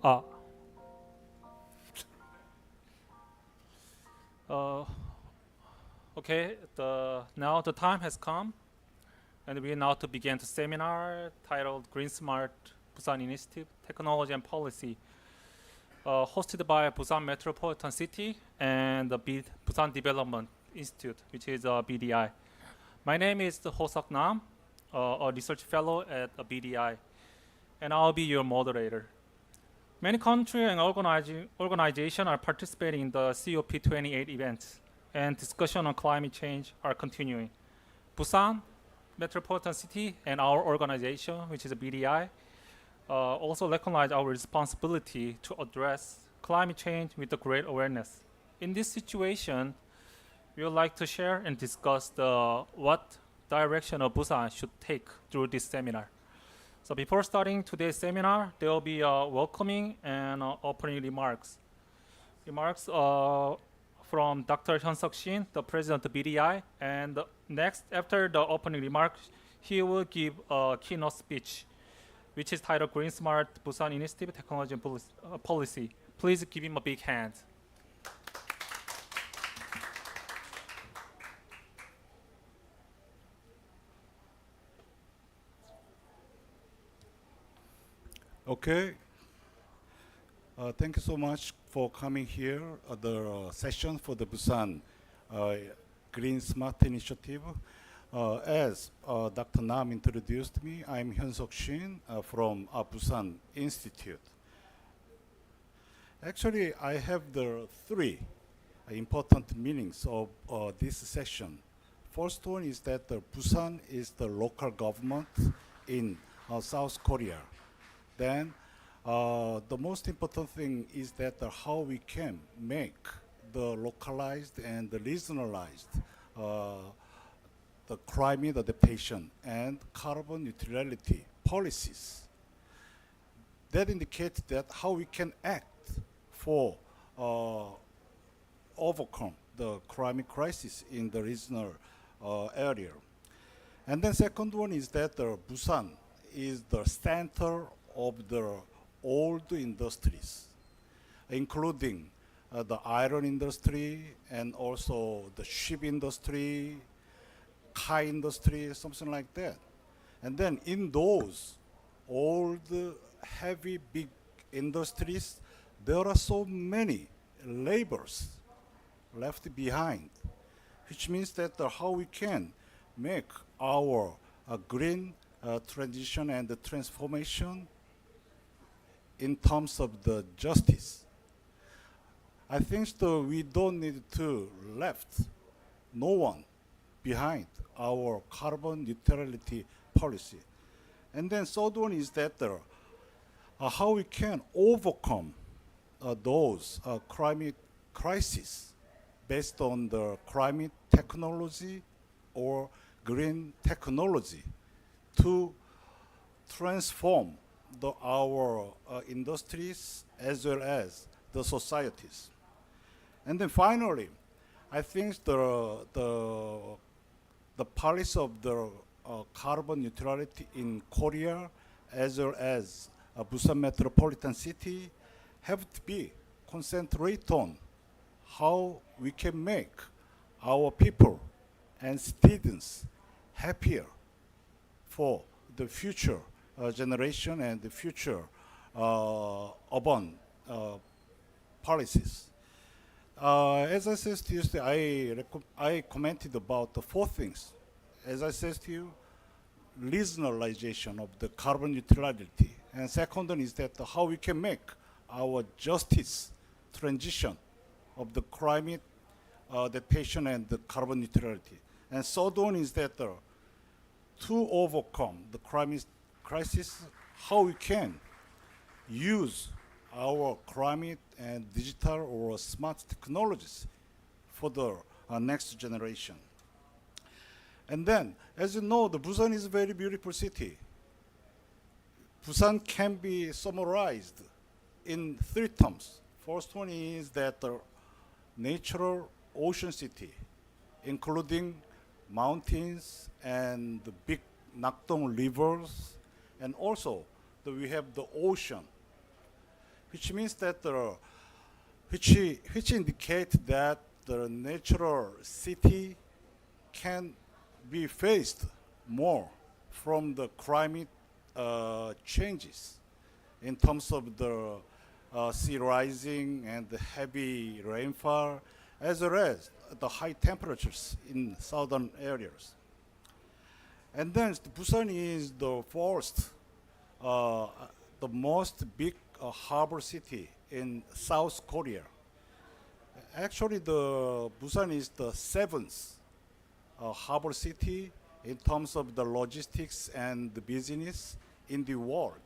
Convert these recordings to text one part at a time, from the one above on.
Uh, uh, okay, now the time has come, and we now to begin the seminar titled Green Smart Busan Initiative, Technology and Policy, hosted by Busan Metropolitan City and the Busan Development Institute, which is BDI. My name is Ho-Seok Nam, a research fellow at BDI, and I'll be your moderator. Many countries and organizations are participating in the COP28 events, and discussion on climate change are continuing. Busan, Metropolitan City, and our organization, which is BDI, also recognize our responsibility to address climate change with a great awareness. In this situation, we would like to share and discuss what direction of Busan should take through this seminar. So before starting today's seminar, there will be welcoming and opening remarks. Remarks from Dr. Hyun-Seok Shin, the president of BDI, and next, after the opening remarks, he will give a keynote speech, which is titled Green Smart Busan Initiative, Technology and Policy. Please give him a big hand. Okay. Thank you so much for coming here at the session for the Busan Green Smart Initiative. As Dr. Nam introduced me, I'm Hyun-Seok Shin from Busan Institute. Actually, I have the three important meanings of this session. First one is that Busan is the local government in South Korea. Then the most important thing is that how we can make the localized and the regionalized the climate adaptation and carbon neutrality policies. That indicates that how we can act for overcome the climate crisis in the regional area. And then second one is that Busan is the center of the old industries, including the iron industry and also the ship industry, car industry, something like that. And then in those old, heavy, big industries, there are so many labors left behind, which means that how we can make our green transition and the transformation in terms of the justice. I think we don't need to left no one behind our carbon neutrality policy. And then third one is that how we can overcome those climate crises based on the climate technology or green technology to transform our industries as well as the societies. And then finally, I think the policy of the carbon neutrality in Korea as well as Busan Metropolitan City have to be concentrate on how we can make our people and students happier for the future generation and the future urban policies. As I said to you, I commented about the four things. As I said to you, regionalization of the carbon neutrality. And second one is that how we can make our justice transition of the climate adaptation and the carbon neutrality. And third one is that to overcome the climate crisis, how we can use our climate and digital or smart technologies for the next generation. And then, as you know, the Busan is a very beautiful city. Busan can be summarized in three terms. First one is that the natural ocean city, including mountains and the big Nakdong rivers, and also we have the ocean, which means that which indicate that the natural city can be faced more from the climate changes in terms of the sea rising and the heavy rainfall, as well as the high temperatures in southern areas. And then Busan is the first, the most big harbor city in South Korea. Actually, the Busan is the seventh harbor city in terms of the logistics and the business in the world.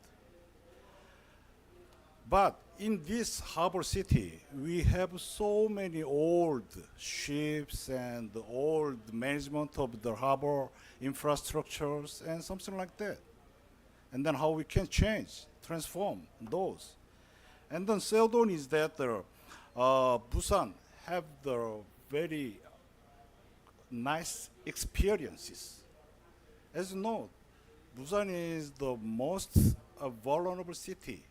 But in this harbor city, we have so many old ships and old management of the harbor infrastructures and something like that. And then how we can change, transform those. And then third one is that Busan have the very nice experiences. As you know, Busan is the most vulnerable city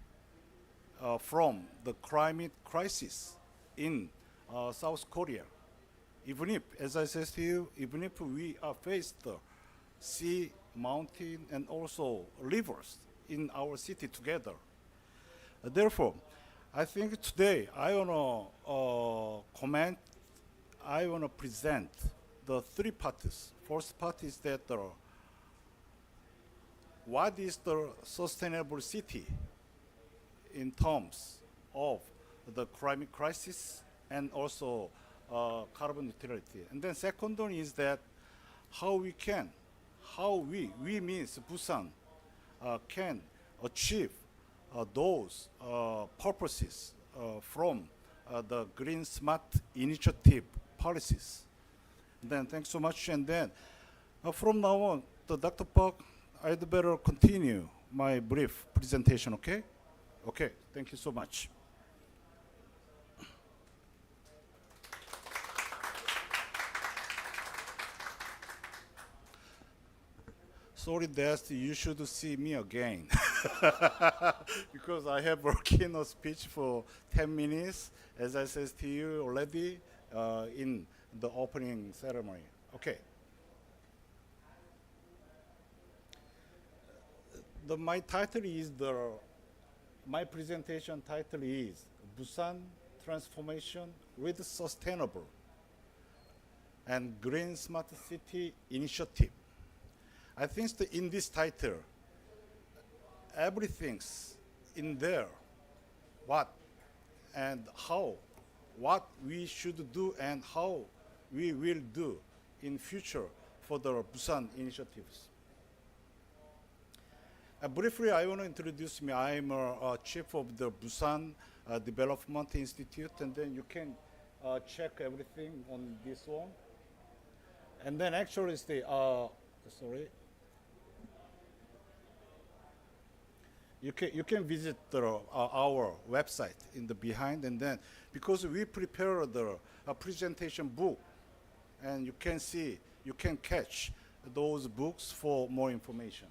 from the climate crisis in South Korea. Even if, as I said to you, even if we are faced the sea, mountain, and also rivers in our city together. Therefore, I think today I want to I want to present the three parts. First part is that what is the sustainable city in terms of the climate crisis and also carbon neutrality. And then second one is that how we means Busan can achieve those purposes from the Green Smart Initiative policies. And then thanks so much. And then from now on, Dr. Park, I'd better continue my brief presentation, okay? Okay, thank you so much. Sorry that you should see me again. Because I have a keynote speech for 10 minutes, as I said to you already in the opening ceremony. Okay. My title is my presentation title is Busan Transformation with Sustainable and Green Smart City Initiative. I think that in this title, everything's in there. What and how, what we should do and how we will do in future for the Busan initiatives. Briefly, I want to introduce me. I'm a chief of the Busan Development Institute, and then you can check everything on this one. And then actually, sorry. You can visit our website in the behind, and then because we prepare the presentation book, and you can catch those books for more information.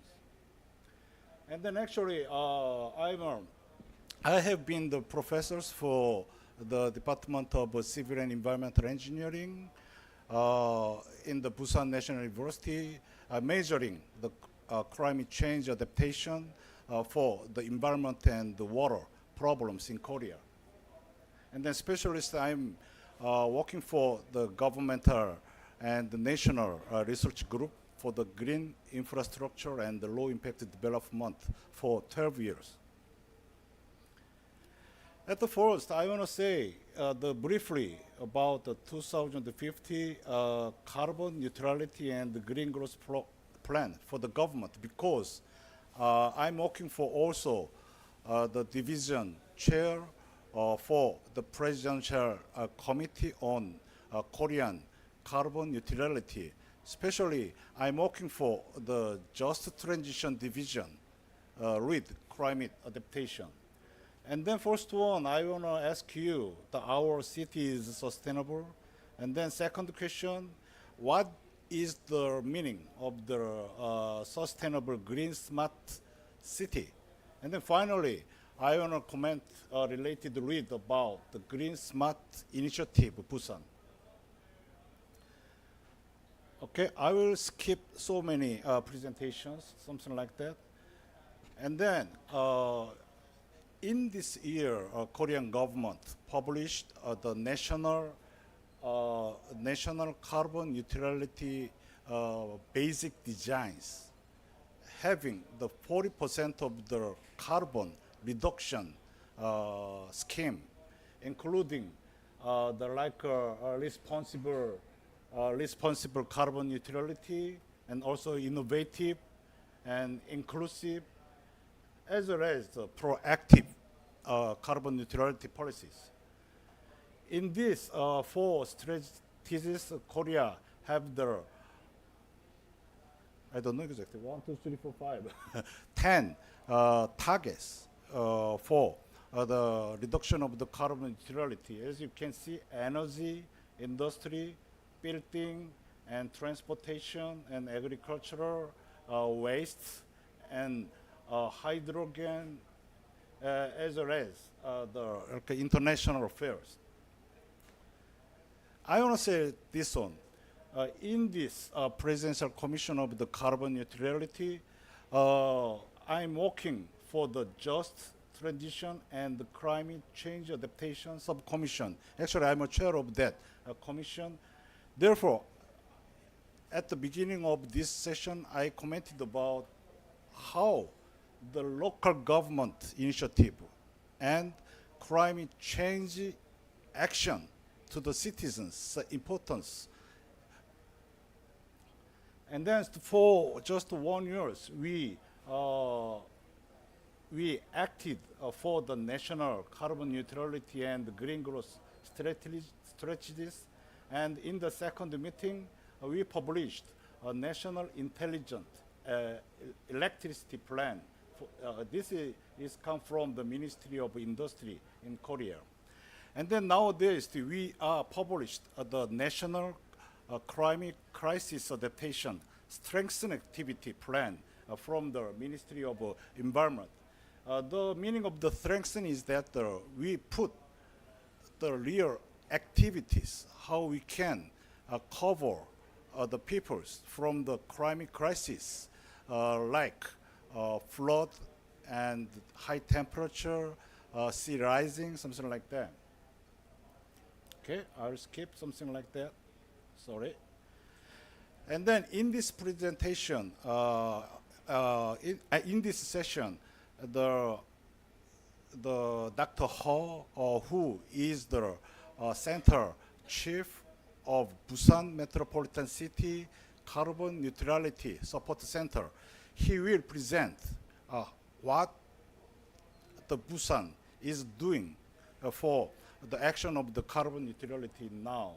And then actually, I have been the professors for the Department of Civil and Environmental Engineering in the Busan National University, majoring the climate change adaptation for the environment and the water problems in Korea. And then specialist, I'm working for the governmental and the national research group for the green infrastructure and the low impact development for 12 years. At the first, I want to say briefly about the 2050 carbon neutrality and the green growth plan for the government, because I'm working for also the division chair for the presidential committee on Korean carbon neutrality. Especially, I'm working for the just transition division with climate adaptation. And then first one, I want to ask you, our city is sustainable? And then second question, what is the meaning of the sustainable green smart city? And then finally, I want to comment related read about the green smart initiative, Busan. Okay, I will skip so many presentations, something like that. And then in this year, Korean government published the national carbon neutrality basic designs, having the 40% of the carbon reduction scheme, including the responsible carbon neutrality, and also innovative and inclusive, as well as proactive carbon neutrality policies. In these four strategies, Korea have the, I don't know exactly, 1, 2, 3, 4, 5, 10 targets for the reduction of the carbon neutrality. As you can see, energy, industry, building, and transportation, and agricultural waste, and hydrogen, as well as the international affairs. I want to say this one. In this Presidential Commission of the Carbon Neutrality, I'm working for the Just Transition and the Climate Change Adaptation Subcommission. Actually, I'm a chair of that commission. Therefore, at the beginning of this session, I commented about how the local government initiative and climate change action to the citizens' importance. And then for just 1 year, we acted for the national carbon neutrality and green growth strategies. And in the second meeting, we published a national intelligent electricity plan. This is come from the Ministry of Industry in Korea. And then nowadays, we published the National Climate Crisis Adaptation Strengthen Activity Plan from the Ministry of Environment. The meaning of the strengthen is that we put the real activities, how we can cover the peoples from the climate crisis, like flood and high temperature, sea rising, something like that. Okay, I'll skip something like that. Sorry. And then in this presentation, in this session, the Dr. Ho, who is the center chief of Busan Metropolitan City Carbon Neutrality Support Center, he will present what the Busan is doing for the action of the carbon neutrality now.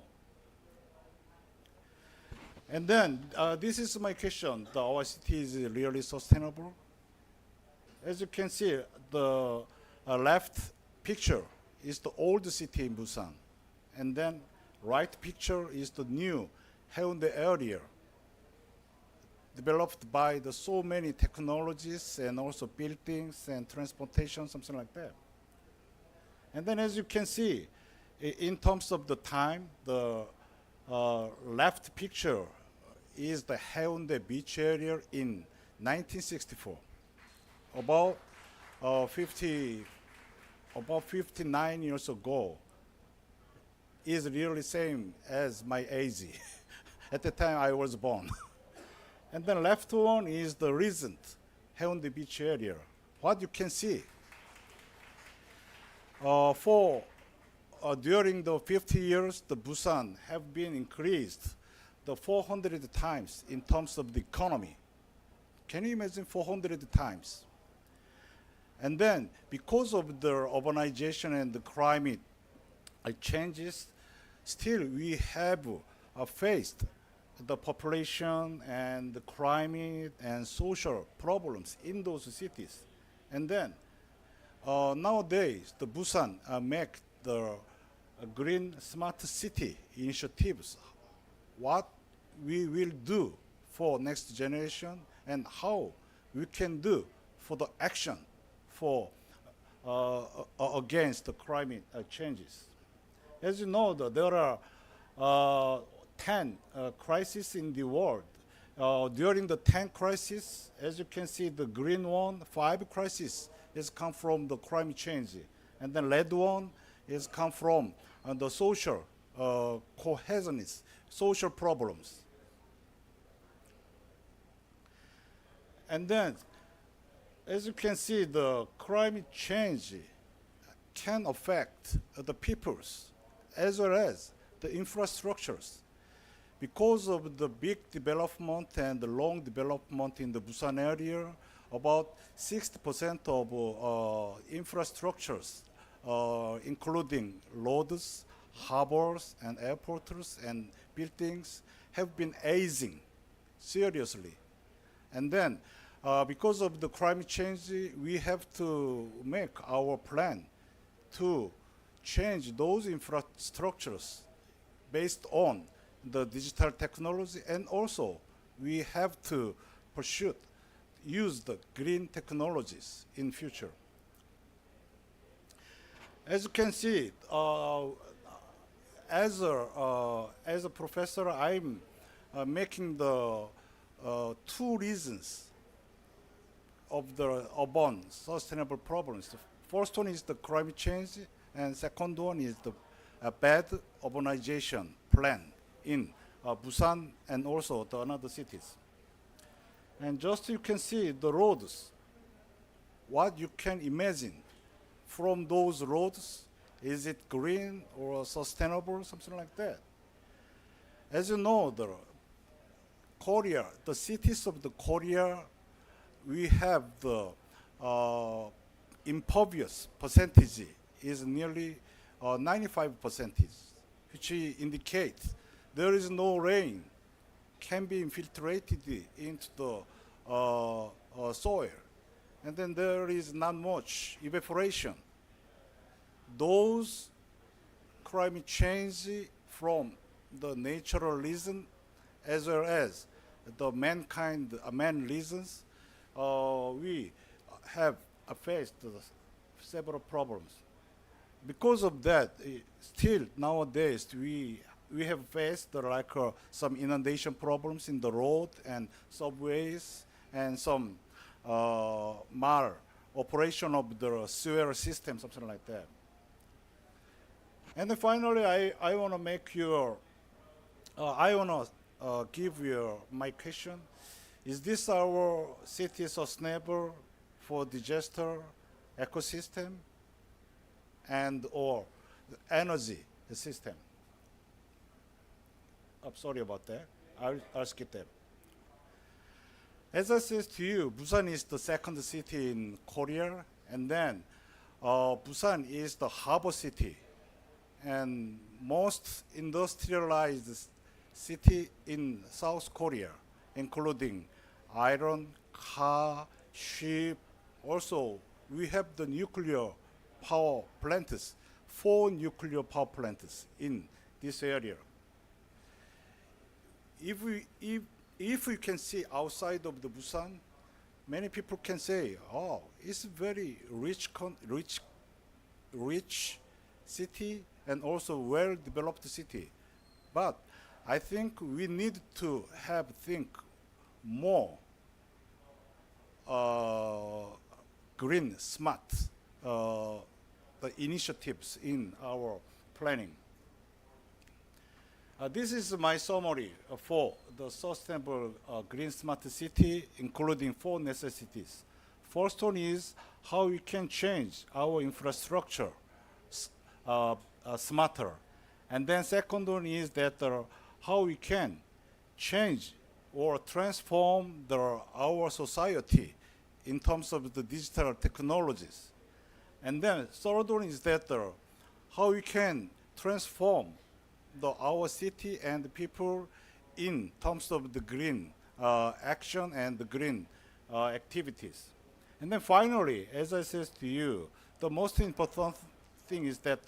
And then this is my question: our city is really sustainable? As you can see, the left picture is the old city in Busan, and then right picture is the new Haeundae area, developed by the so many technologies and also buildings and transportation, something like that. And then as you can see, in terms of the time, the left picture is the Haeundae beach area in 1964. About 59 years ago, is really same as my age. At the time I was born. And then left one is the recent Haeundae beach area. What you can see, For during the 50 years, the Busan have been increased the 400 times in terms of the economy. Can you imagine 400 times? And then, because of the urbanization and the climate changes, still we have faced the population and the climate and social problems in those cities. And then, nowadays, the Busan make the green smart city initiatives. What we will do for next generation and how we can do for the action for against the climate changes. As you know, there are 10 crises in the world. During the 10 crises, as you can see, the green one, 5 crises has come from the climate change, and the red one is come from the social cohesiveness, social problems. And then, as you can see, the climate change can affect the peoples as well as the infrastructures. Because of the big development and the long development in the Busan area, about 60% of infrastructures, including roads, harbors, and airports and buildings, have been aging seriously. And then, because of the climate change, we have to make our plan to change those infrastructures based on the digital technology, and also we have to pursue use the green technologies in future. As you can see, as a professor, I'm making the 2 reasons of the urban sustainable problems. The first one is the climate change, and second one is the bad urbanization plan in Busan and also the another cities. And just you can see the roads, what you can imagine from those roads, is it green or sustainable, something like that. As you know, the Korea, the cities of the Korea, we have the impervious percentage is nearly 95%, which indicates there is no rain can be infiltrated into the soil, and then there is not much evaporation. Those climate change from the natural reason as well as the mankind, man reasons, we have faced several problems. Because of that, still nowadays we have faced some inundation problems in the road and subways, and some mal operation of the sewer system, something like that. And then finally, I want to make your, I want to give you my question. Is this our city sustainable for disaster, ecosystem, and or the energy system? I'm sorry about that. I'll skip that. As I said to you, Busan is the second city in Korea, and then Busan is the harbor city and most industrialized city in South Korea, including iron, car, ship. Also, we have the nuclear power plants, 4 nuclear power plants in this area. If we can see outside of the Busan, many people can say, "Oh, it's a very rich city and also well-developed city." But I think we need to think more green, smart the initiatives in our planning. This is my summary for the sustainable green smart city, including 4 necessities. First one is how we can change our infrastructure smarter. And then second one is that how we can change or transform our society in terms of the digital technologies. And then third one is that how we can transform our city and the people in terms of the green action and the green activities. And then finally, as I said to you, the most important thing is that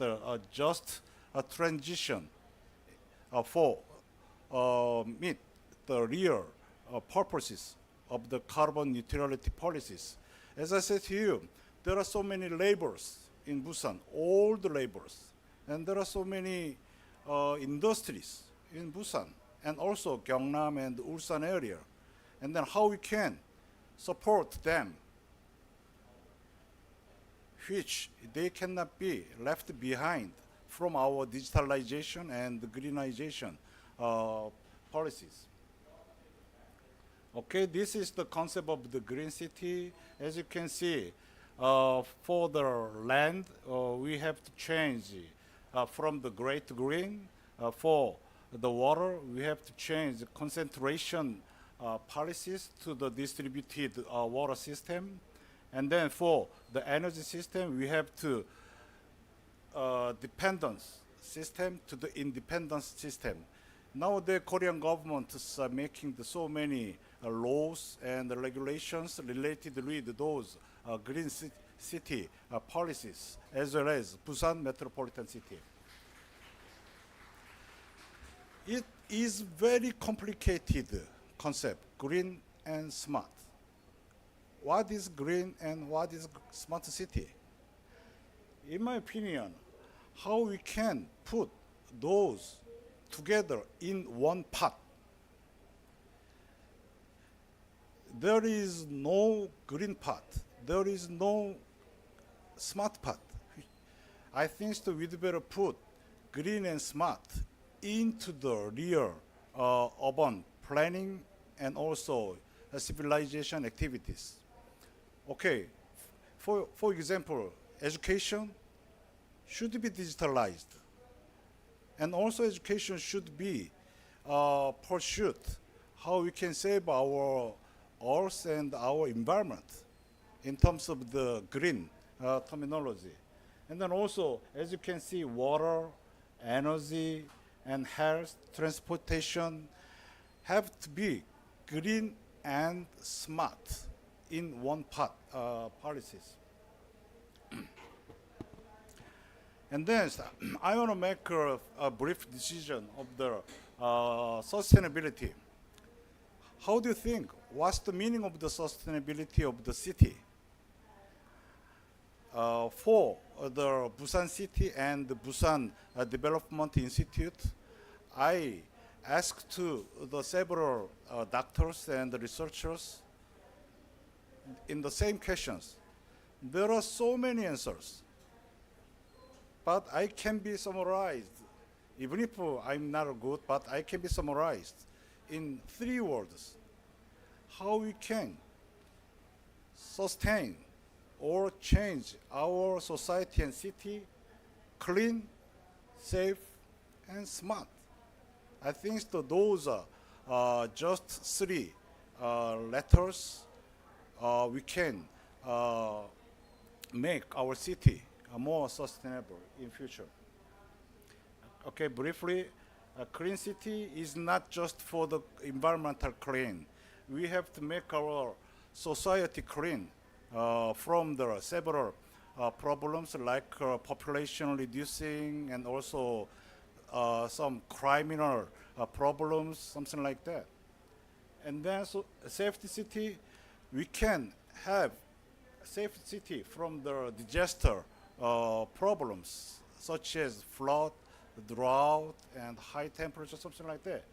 just a transition for meet the real purposes of the carbon neutrality policies. As I said to you, there are so many labors in Busan, all the labors, and there are so many industries in Busan, and also Gyeongnam and Ulsan area. And then how we can support them, which they cannot be left behind from our digitalization and greenization policies. Okay, this is the concept of the green city. As you can see, for the land, we have to change from the gray to green. For the water, we have to change the concentration policies to the distributed water system. And then for the energy system, we have to dependence system to the independence system. Now the Korean government is making so many laws and regulations related with those green city policies, as well as Busan metropolitan city. It is very complicated concept, green and smart. What is green and what is smart city? In my opinion, how we can put those together in one pot. There is no green pot. There is no smart pot. I think that we'd better put green and smart into the real urban planning and also civilization activities. Okay, for example, education should be digitalized. And also education should be pursued how we can save our earth and our environment in terms of the green terminology. And then also, as you can see, water, energy, and health, transportation have to be green and smart in one part policies. And then I want to make a brief decision of the sustainability. How do you think? What's the meaning of the sustainability of the city? For the Busan City and the Busan Development Institute, I asked to the several doctors and researchers in the same questions. There are so many answers, but I can be summarized, even if I'm not good, but I can be summarized in 3 words. How we can sustain or change our society and city clean, safe, and smart. I think that those are just 3 letters we can make our city more sustainable in future. Okay, briefly, a clean city is not just for the environmental clean. We have to make our society clean from the several problems like population reducing and also some criminal problems, something like that. And then so safety city, we can have safe city from the disaster problems such as flood, drought, and high temperature, something like that.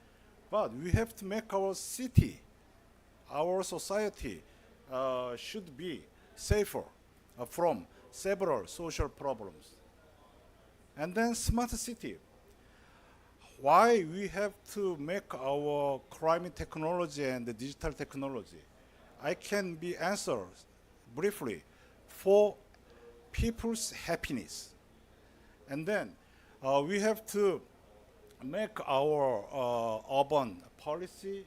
But we have to make our city, our society should be safer from several social problems. And then smart city. Why we have to make our climate technology and the digital technology? I can be answered briefly for people's happiness. And then we have to make our urban policy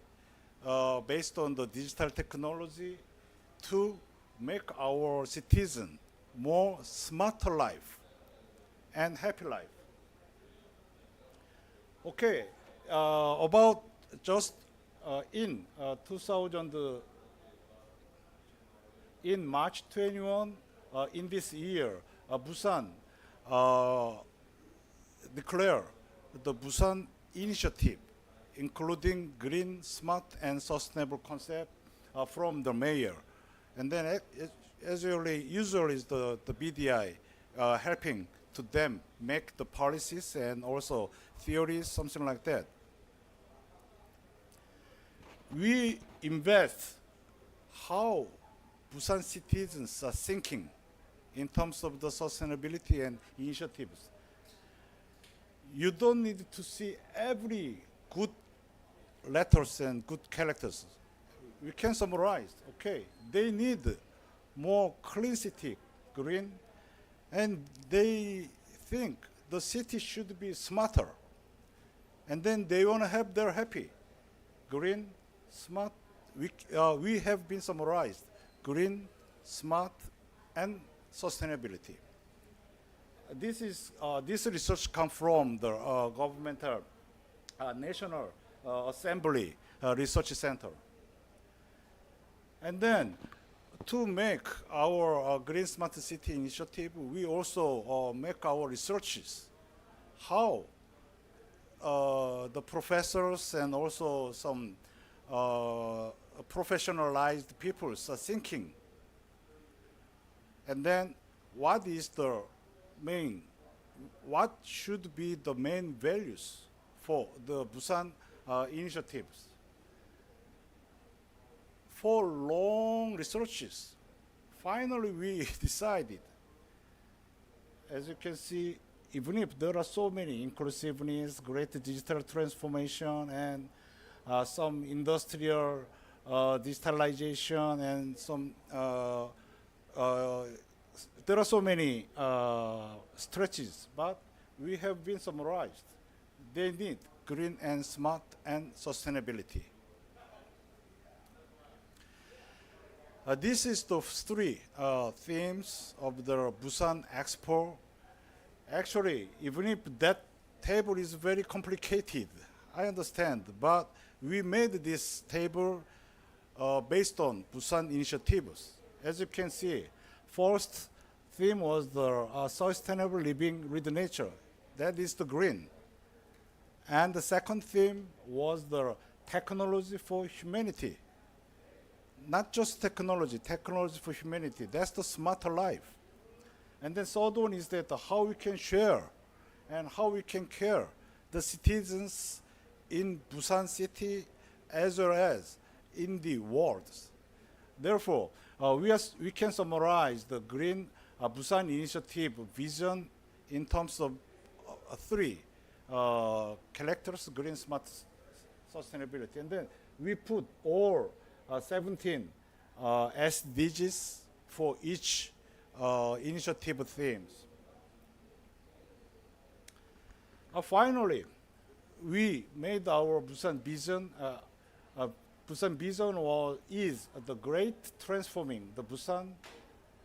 based on the digital technology to make our citizen more smarter life and happy life. Okay, about just in 2000, in March 21, in this year, Busan declared the Busan initiative, including green, smart, and sustainable concept from the mayor. And then as usually is the BDI helping to them make the policies and also theories, something like that. We invest how Busan citizens are thinking in terms of the sustainability and initiatives. You don't need to see every good letters and good characters. We can summarize, okay, they need more clean city, green, and they think the city should be smarter. And then they want to have their happy, green, smart. We have been summarized, green, smart, and sustainability. This research comes from the governmental National Assembly Research Center. And then to make our Green Smart City initiative, we also make our researches. How the professors and also some professionalized people are thinking. And then what should be the main values for the Busan initiatives? For long researches, finally we decided. As you can see, even if there are so many inclusiveness, great digital transformation, and some industrial digitalization, and some there are so many stretches, but we have been summarized. They need green and smart and sustainability. This is the three themes of the Busan Expo. Actually, even if that table is very complicated, I understand, but we made this table based on Busan initiatives. As you can see, first theme was the sustainable living with nature. That is the green. And the second theme was the technology for humanity. Not just technology for humanity. That's the smarter life. And then third one is that how we can share and how we can care the citizens in Busan city as well as in the world. Therefore, we can summarize the Green Busan Initiative vision in terms of three characters: green, smart, sustainability. And then we put all 17 SDGs for each initiative themes. Finally, we made our Busan vision. Busan vision is the great transforming the Busan,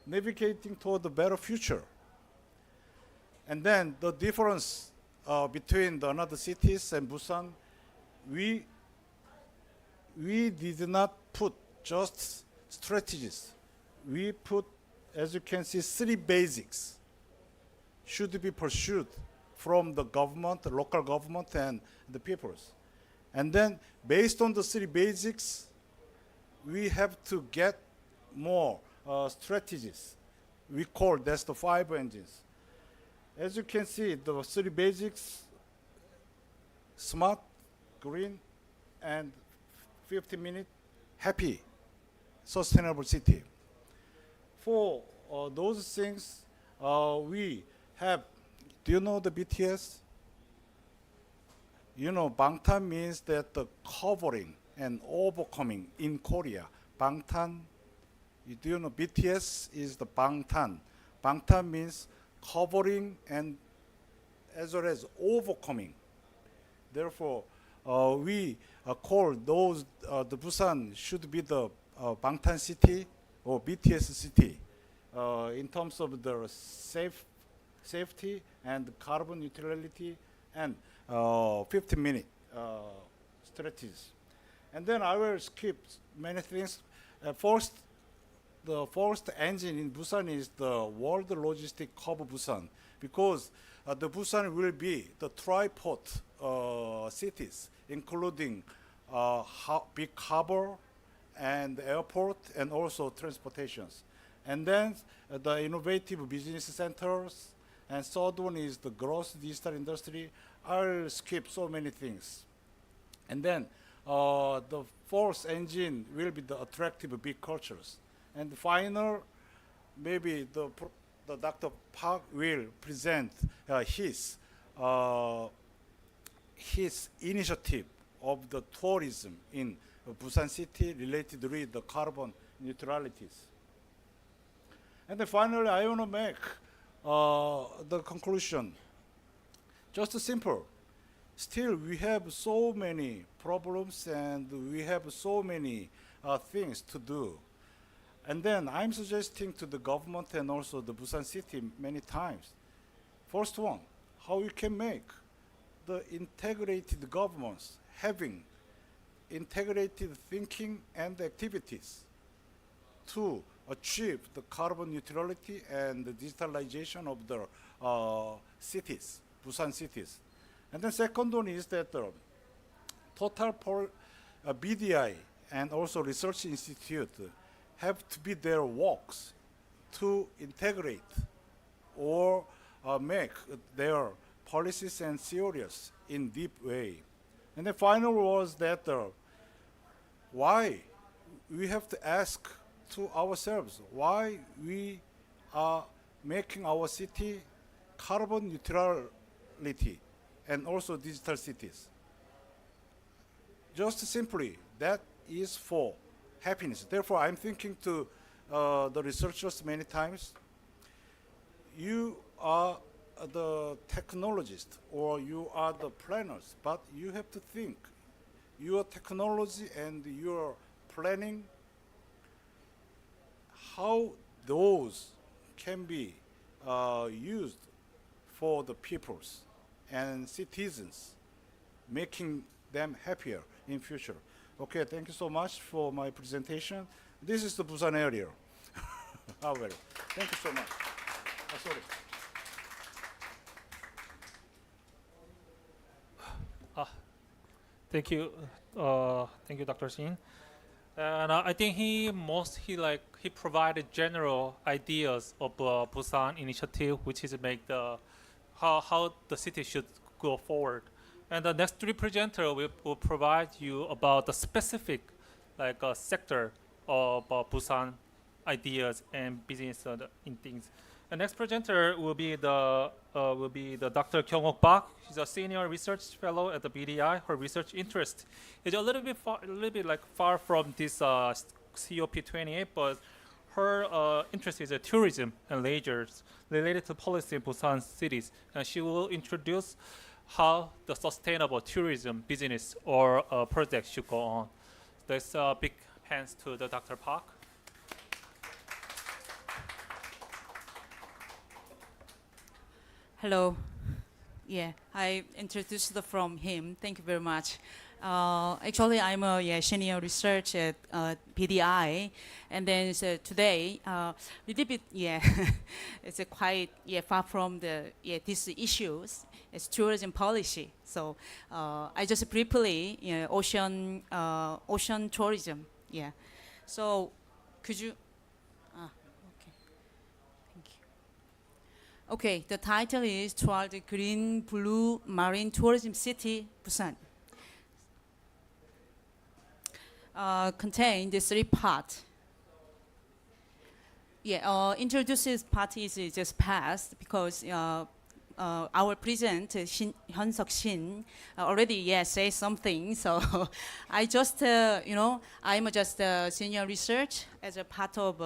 navigating toward the better future. And then the difference between the another cities and Busan, we did not put just strategies. We put, as you can see, three basics should be pursued from the government, the local government, and the peoples. And then, based on the three basics, we have to get more strategies. We call that's the 5 engines. As you can see, the three basics: smart, green, and 50-minute happy, sustainable city. For those things, we have. Do you know the BTS? You know, Bangtan means that the covering and overcoming in Korea. Bangtan, do you know BTS is the Bangtan? Bangtan means covering and as well as overcoming. Therefore, we call those the Busan should be the Bangtan city or BTS city in terms of the safety and carbon neutrality and 15-minute strategies. And then I will skip many things. First, the first engine in Busan is the World Logistic Hub Busan, because the Busan will be the tripod cities, including big harbor and airport and also transportations. And then the innovative business centers, and third one is the gross digital industry. I'll skip so many things. And then the fourth engine will be the attractive big cultures. And final, maybe the Dr. Park will present his initiative of the tourism in Busan city related with the carbon neutralities. And then finally, I want to make the conclusion. Just simple. Still, we have so many problems and we have so many things to do. And then I'm suggesting to the government and also the Busan city many times. First one, how we can make the integrated governments having integrated thinking and activities to achieve the carbon neutrality and the digitalization of the cities, Busan cities. And then second one is that BDI and also research institute have to be their works to integrate or make their policies and theories in deep way. And the final was that why we have to ask to ourselves why we are making our city carbon neutrality and also digital cities. Just simply, that is for happiness. Therefore, I'm thinking to the researchers many times, you are the technologists or you are the planners, but you have to think your technology and your planning, how those can be used for the peoples and citizens, making them happier in future. Okay, thank you so much for my presentation. This is the Busan area. However, thank you so much. Sorry. Thank you, Dr. Shin. And I think he provided general ideas of Busan initiative, which is make the how the city should go forward. And the next three presenter will provide you about the specific sector of Busan ideas and business in things. The next presenter will be the Dr. Kyung-ok Park. She's a senior research fellow at the BDI. Her research interest is a little bit far from this COP28, but her interest is tourism and leisure related to policy in Busan cities, and she will introduce how the sustainable tourism business or project should go on. There's big hands to the Dr. Park. Hello. Yeah, I introduced from him. Thank you very much. Actually, I'm a senior research at BDI, and then today, little bit, it's quite far from the these issues. It's tourism policy. So I just briefly, ocean tourism. Yeah. So could you? Okay. Thank you. Okay. The title is "Toward the Green Blue Marine Tourism City, Busan." Contain the three parts. Introduces part is just passed because our president Hyun-Suk Shin already say something. So I just I'm just senior research as a part of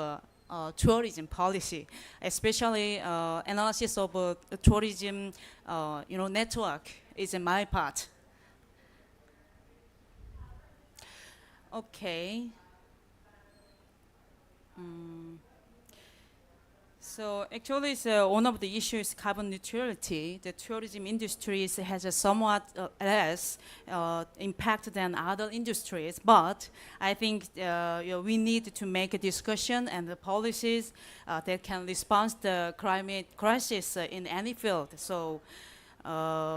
tourism policy, especially analysis of tourism, network is in my part. Okay. So actually, one of the issues carbon neutrality. The tourism industry has a somewhat less impact than other industries, but I think we need to make a discussion and the policies that can respond to the climate crisis in any field. So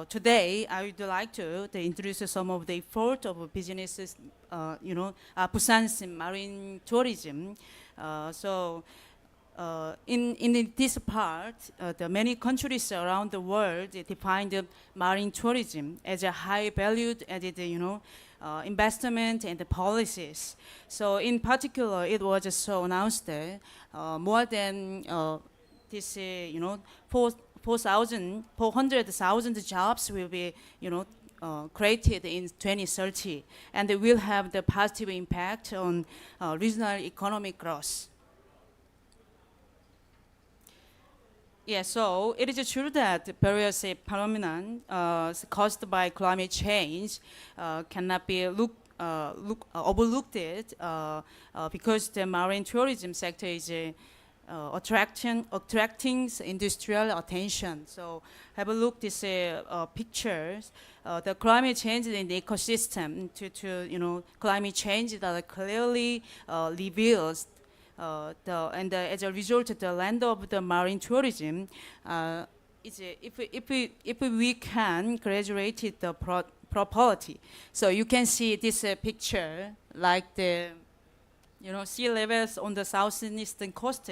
today, I would like to introduce some of the effort of businesses, Busan's marine tourism. In this part, the many countries around the world define the marine tourism as a high valued added, investment and the policies. So in particular, it was so announced that more than this, 400,000 jobs will be, created in 2030, and it will have the positive impact on regional economic growth. Yeah, so it is true that various phenomena caused by climate change cannot be overlooked because the marine tourism sector is attracting industrial attention. So have a look at these pictures. The climate change in the ecosystem to climate change that clearly reveals as a result, the land of the marine tourism is if we can graduate the property. So you can see this picture like the sea levels on the southeastern coast,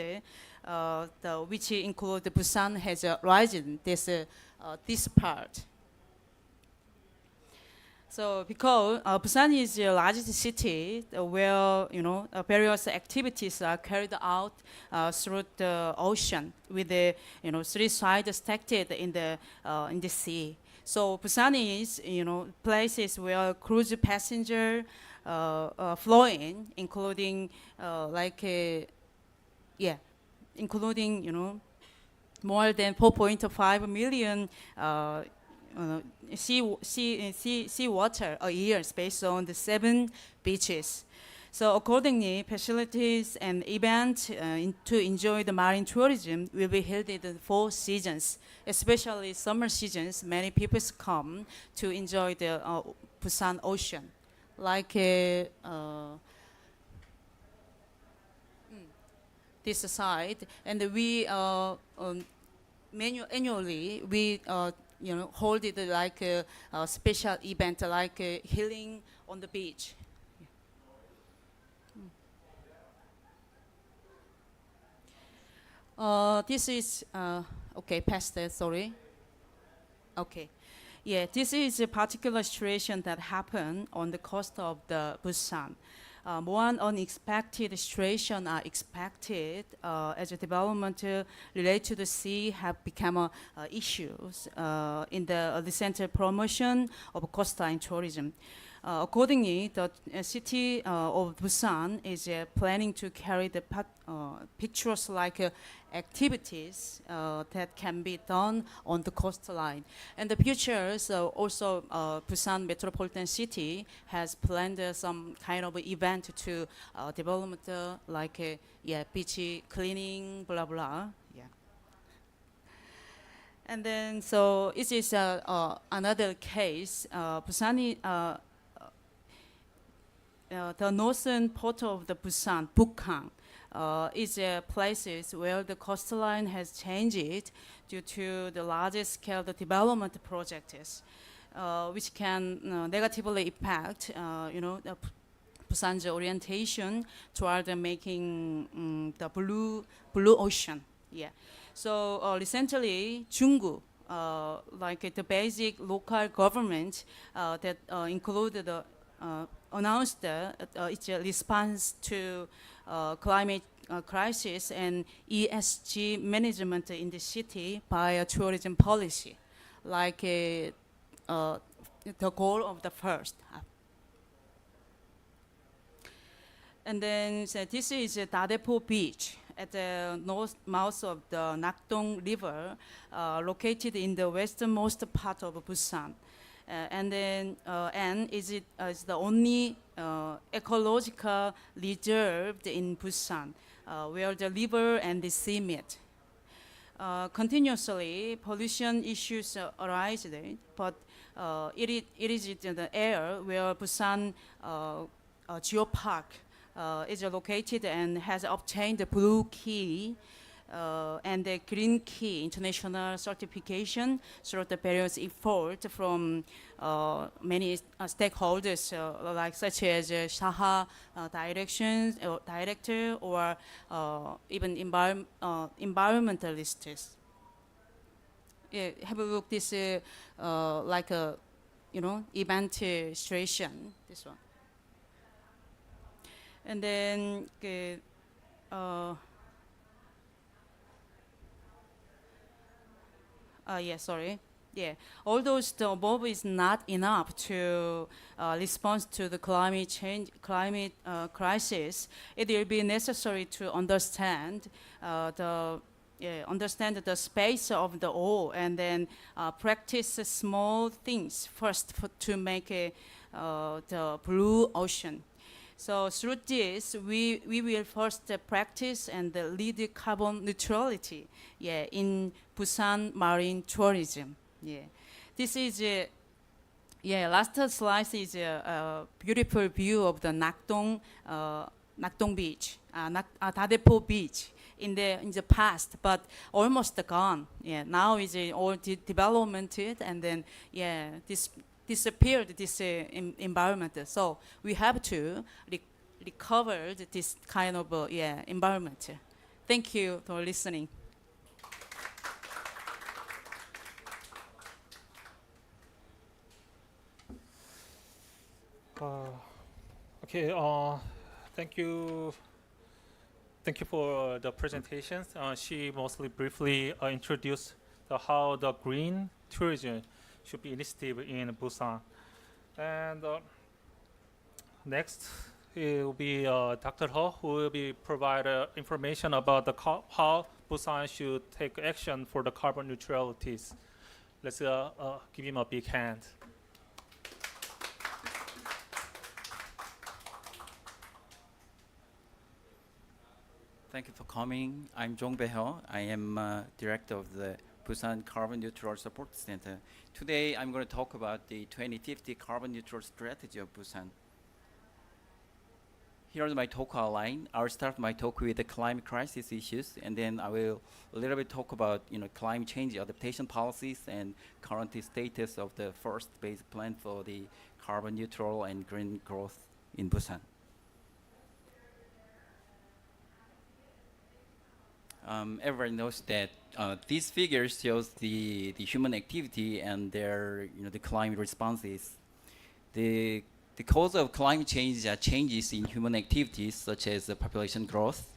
which include Busan has risen this part. So because Busan is the largest city where various activities are carried out through the ocean with the 3 sides stacked in the sea. So Busan is places where cruise passenger flowing, including including more than 4.5 million. Sea water a year based on the 7 beaches. So accordingly, facilities and events to enjoy the marine tourism will be held in the 4 seasons, especially summer seasons. Many people come to enjoy the Busan Ocean, like this side, and we annually we hold it like a special event, like healing on the beach. This is okay. Past that, sorry. Okay, yeah. This is a particular situation that happened on the coast of the Busan. More unexpected situations are expected as a development related to the sea have become issues in the recent promotion of coastline tourism. Accordingly, the city of Busan is planning to carry the pictures like activities that can be done on the coastline. And the futures also Busan Metropolitan City has planned some kind of event to develop like beach cleaning, blah blah. Yeah. And then so this is another case. Busan. The northern part of the Busan, Bukkang, is places where the coastline has changed due to the large scale development projects, which can negatively impact, the Busan's orientation toward making the blue ocean. Yeah. So recently, Junggu, like the basic local government that included the announced its response to climate crisis and ESG management in the city by a tourism policy, like the goal of the first. And then so this is Dadepo Beach at the north mouth of the Nakdong River, located in the westernmost part of Busan. And is the only ecological reserve in Busan, where the river and the sea meet. Continuously, pollution issues arise there, but it is in the air where Busan Geopark is located and has obtained the Blue Key and the Green Key international certification through the various efforts from many stakeholders, like such as Shaha director, or even environmentalists. Yeah, have a look this like a event situation. This one, and then. Sorry. Yeah, although the above is not enough to respond to the climate crisis, it will be necessary to understand understand the space of the all, and then practice small things first to make the blue ocean. So through this, we will first practice and lead carbon neutrality, in Busan marine tourism. This is last slide is a beautiful view of the Nakdong Beach, Dadepo Beach in the past, but almost gone. Now is all developmented, and then disappeared this environment. So we have to recover this kind of environment. Thank you for listening. Okay. Thank you. Thank you for the presentations. She mostly briefly introduced how the green tourism should be initiative in Busan. And next, it will be Dr. He, who will be provide information about how Busan should take action for the carbon neutralities. Let's give him a big hand. Thank you for coming. I'm Jong Bae-heo. I am director of the Busan Carbon Neutral Support Center. Today, I'm going to talk about the 2050 carbon neutral strategy of Busan. Here's my talk outline. I'll start my talk with the climate crisis issues, and then I will a little bit talk about climate change adaptation policies and current status of the first basic plan for the carbon neutral and green growth in Busan. Everybody knows that these figures shows the human activity and their the climate responses. The cause of climate change are changes in human activities such as population growth.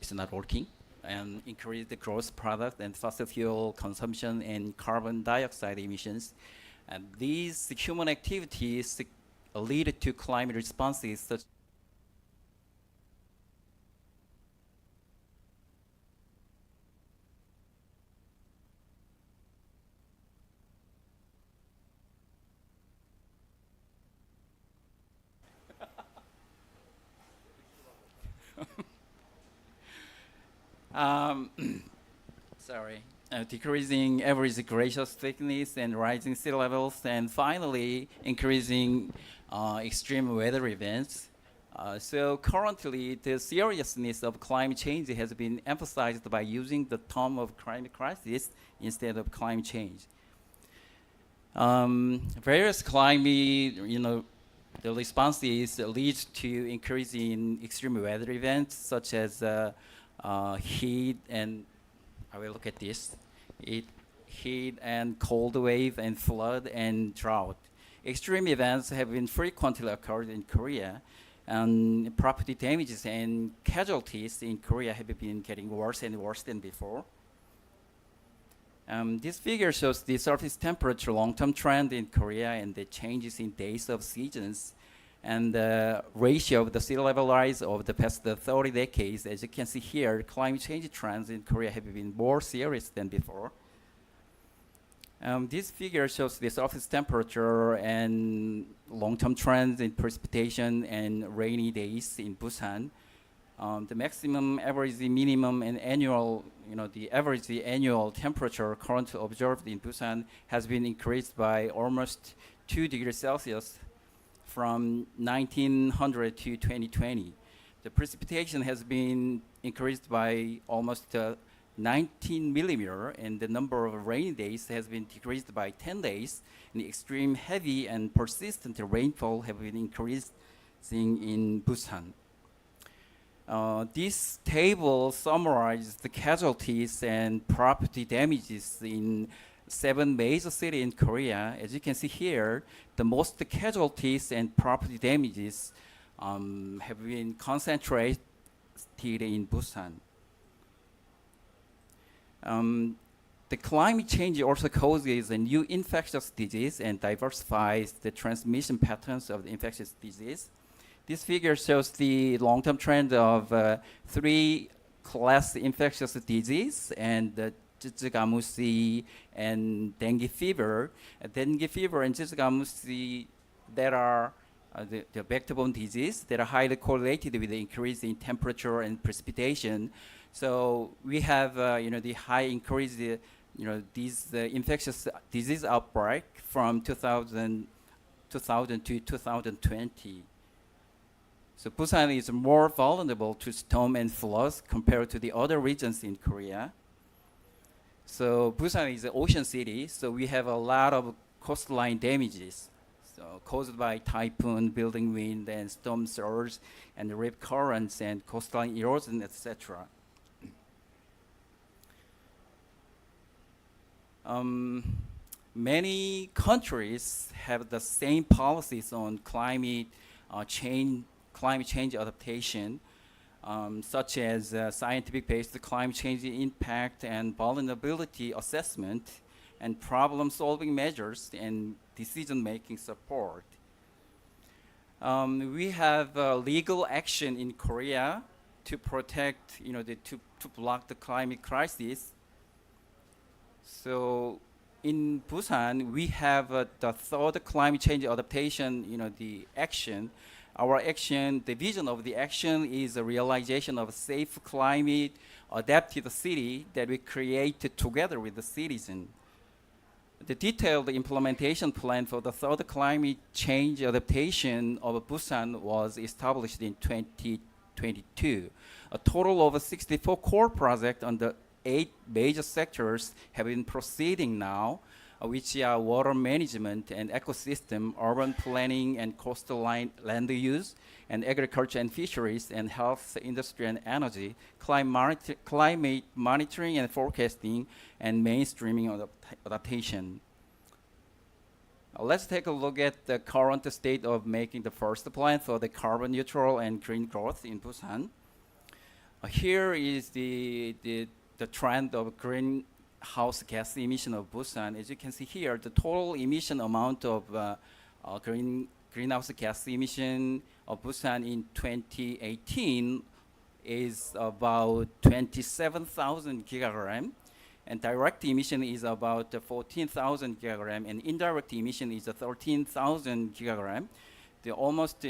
It's not working, and increase the gross product and fossil fuel consumption and carbon dioxide emissions. And these human activities lead to climate responses such decreasing average glacial thickness and rising sea levels, and finally increasing extreme weather events. So currently, the seriousness of climate change has been emphasized by using the term of climate crisis instead of climate change. Various climate, the responses lead to increase in extreme weather events such as heat and I will look at this. Heat and cold wave and flood and drought. Extreme events have been frequently occurred in Korea, and property damages and casualties in Korea have been getting worse and worse than before. This figure shows the surface temperature long-term trend in Korea and the changes in days of seasons. And the ratio of the sea level rise over the past 30 decades, as you can see here, climate change trends in Korea have been more serious than before. This figure shows the surface temperature and long-term trends in precipitation and rainy days in Busan. The maximum, average, minimum, and annual, the average annual temperature currently observed in Busan has been increased by almost 2 degrees Celsius from 1900 to 2020. The precipitation has been increased by almost 19 millimeter, and the number of rainy days has been decreased by 10 days. And the extreme heavy and persistent rainfall have been increasing in Busan. This table summarizes the casualties and property damages in 7 major cities in Korea. As you can see here, the most casualties and property damages have been concentrated in Busan. The climate change also causes a new infectious disease and diversifies the transmission patterns of the infectious disease. This figure shows the long-term trend of 3 class infectious disease and 쯔쯔가무시 and dengue fever. Dengue fever and 쯔쯔가무시 that are the vector-borne disease that are highly correlated with the increase in temperature and precipitation. So we have, the high increase, these infectious disease outbreak from 2000 to 2020. So Busan is more vulnerable to storm and floods compared to the other regions in Korea. So Busan is an ocean city, so we have a lot of coastline damages, so caused by typhoon, building wind, and storm surge, and rip currents, and coastline erosion, etc. Many countries have the same policies on climate change adaptation, such as scientific-based climate change impact and vulnerability assessment, and problem-solving measures and decision-making support. We have legal action in Korea to protect, to block the climate crisis. So in Busan, we have the third climate change adaptation, the action. Our action, the vision of the action is a realization of a safe climate adapted city that we create together with the citizen. The detailed implementation plan for the third climate change adaptation of Busan was established in 2022. A total of 64 core projects on the 8 major sectors have been proceeding now, which are water management and ecosystem, urban planning and coastal land use, and agriculture and fisheries, and health, industry and energy, climate monitoring and forecasting, and mainstreaming adaptation. Let's take a look at the current state of making the first plan for the carbon neutral and green growth in Busan. Here is the trend of greenhouse gas emission of Busan. As you can see here, the total emission amount of greenhouse gas emission of Busan in 2018 is about 27,000 gigagram, and direct emission is about 14,000 gigagram, and indirect emission is 13,000 gigagram. The almost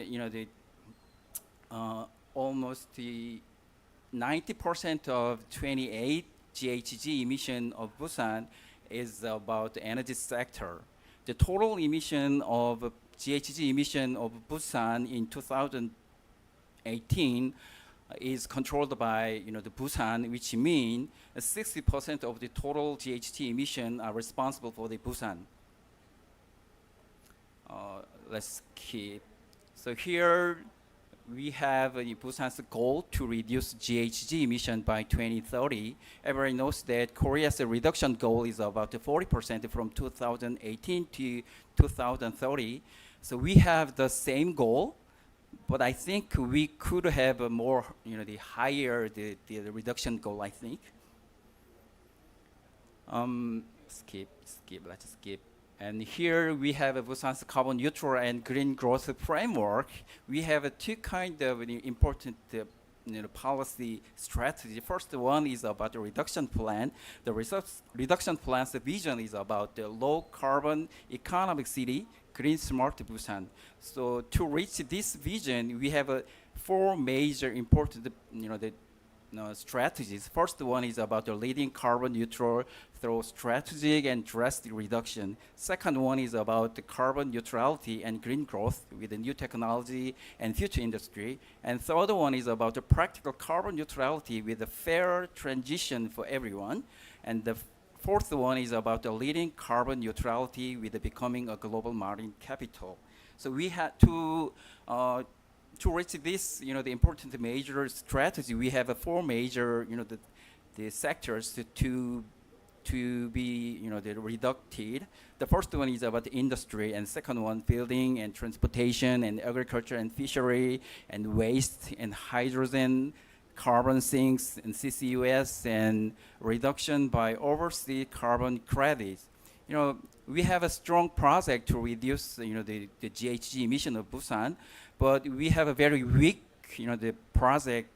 90% of 28 GHG emission of Busan is about the energy sector. The total emission of GHG emission of Busan in 2018 is controlled by the Busan, which means 60% of the total GHG emission are responsible for the Busan. Let's keep. So here we have Busan's goal to reduce GHG emission by 2030. Everyone knows that Korea's reduction goal is about 40% from 2018 to 2030. So we have the same goal, but I think we could have a more, the higher the reduction goal, I think. Let's skip. And here we have a Busan's carbon neutral and green growth framework. We have two kind of important policy strategy. First one is about the reduction plan. The reduction plan's vision is about the low carbon economic city, green smart Busan. So to reach this vision, we have four major important strategies. First one is about the leading carbon neutral through strategic and drastic reduction. Second one is about the carbon neutrality and green growth with the new technology and future industry. And third one is about the practical carbon neutrality with a fair transition for everyone. And the fourth one is about the leading carbon neutrality with the becoming a global marine capital. So we had to reach this, the important major strategy, we have four major, the sectors to be, the reducted. The first one is about the industry, and second one, building and transportation and agriculture and fishery and waste and hydrogen, carbon sinks and CCUS and reduction by overseas carbon credits. We have a strong project to reduce, the GHG emission of Busan, but we have a very weak, the project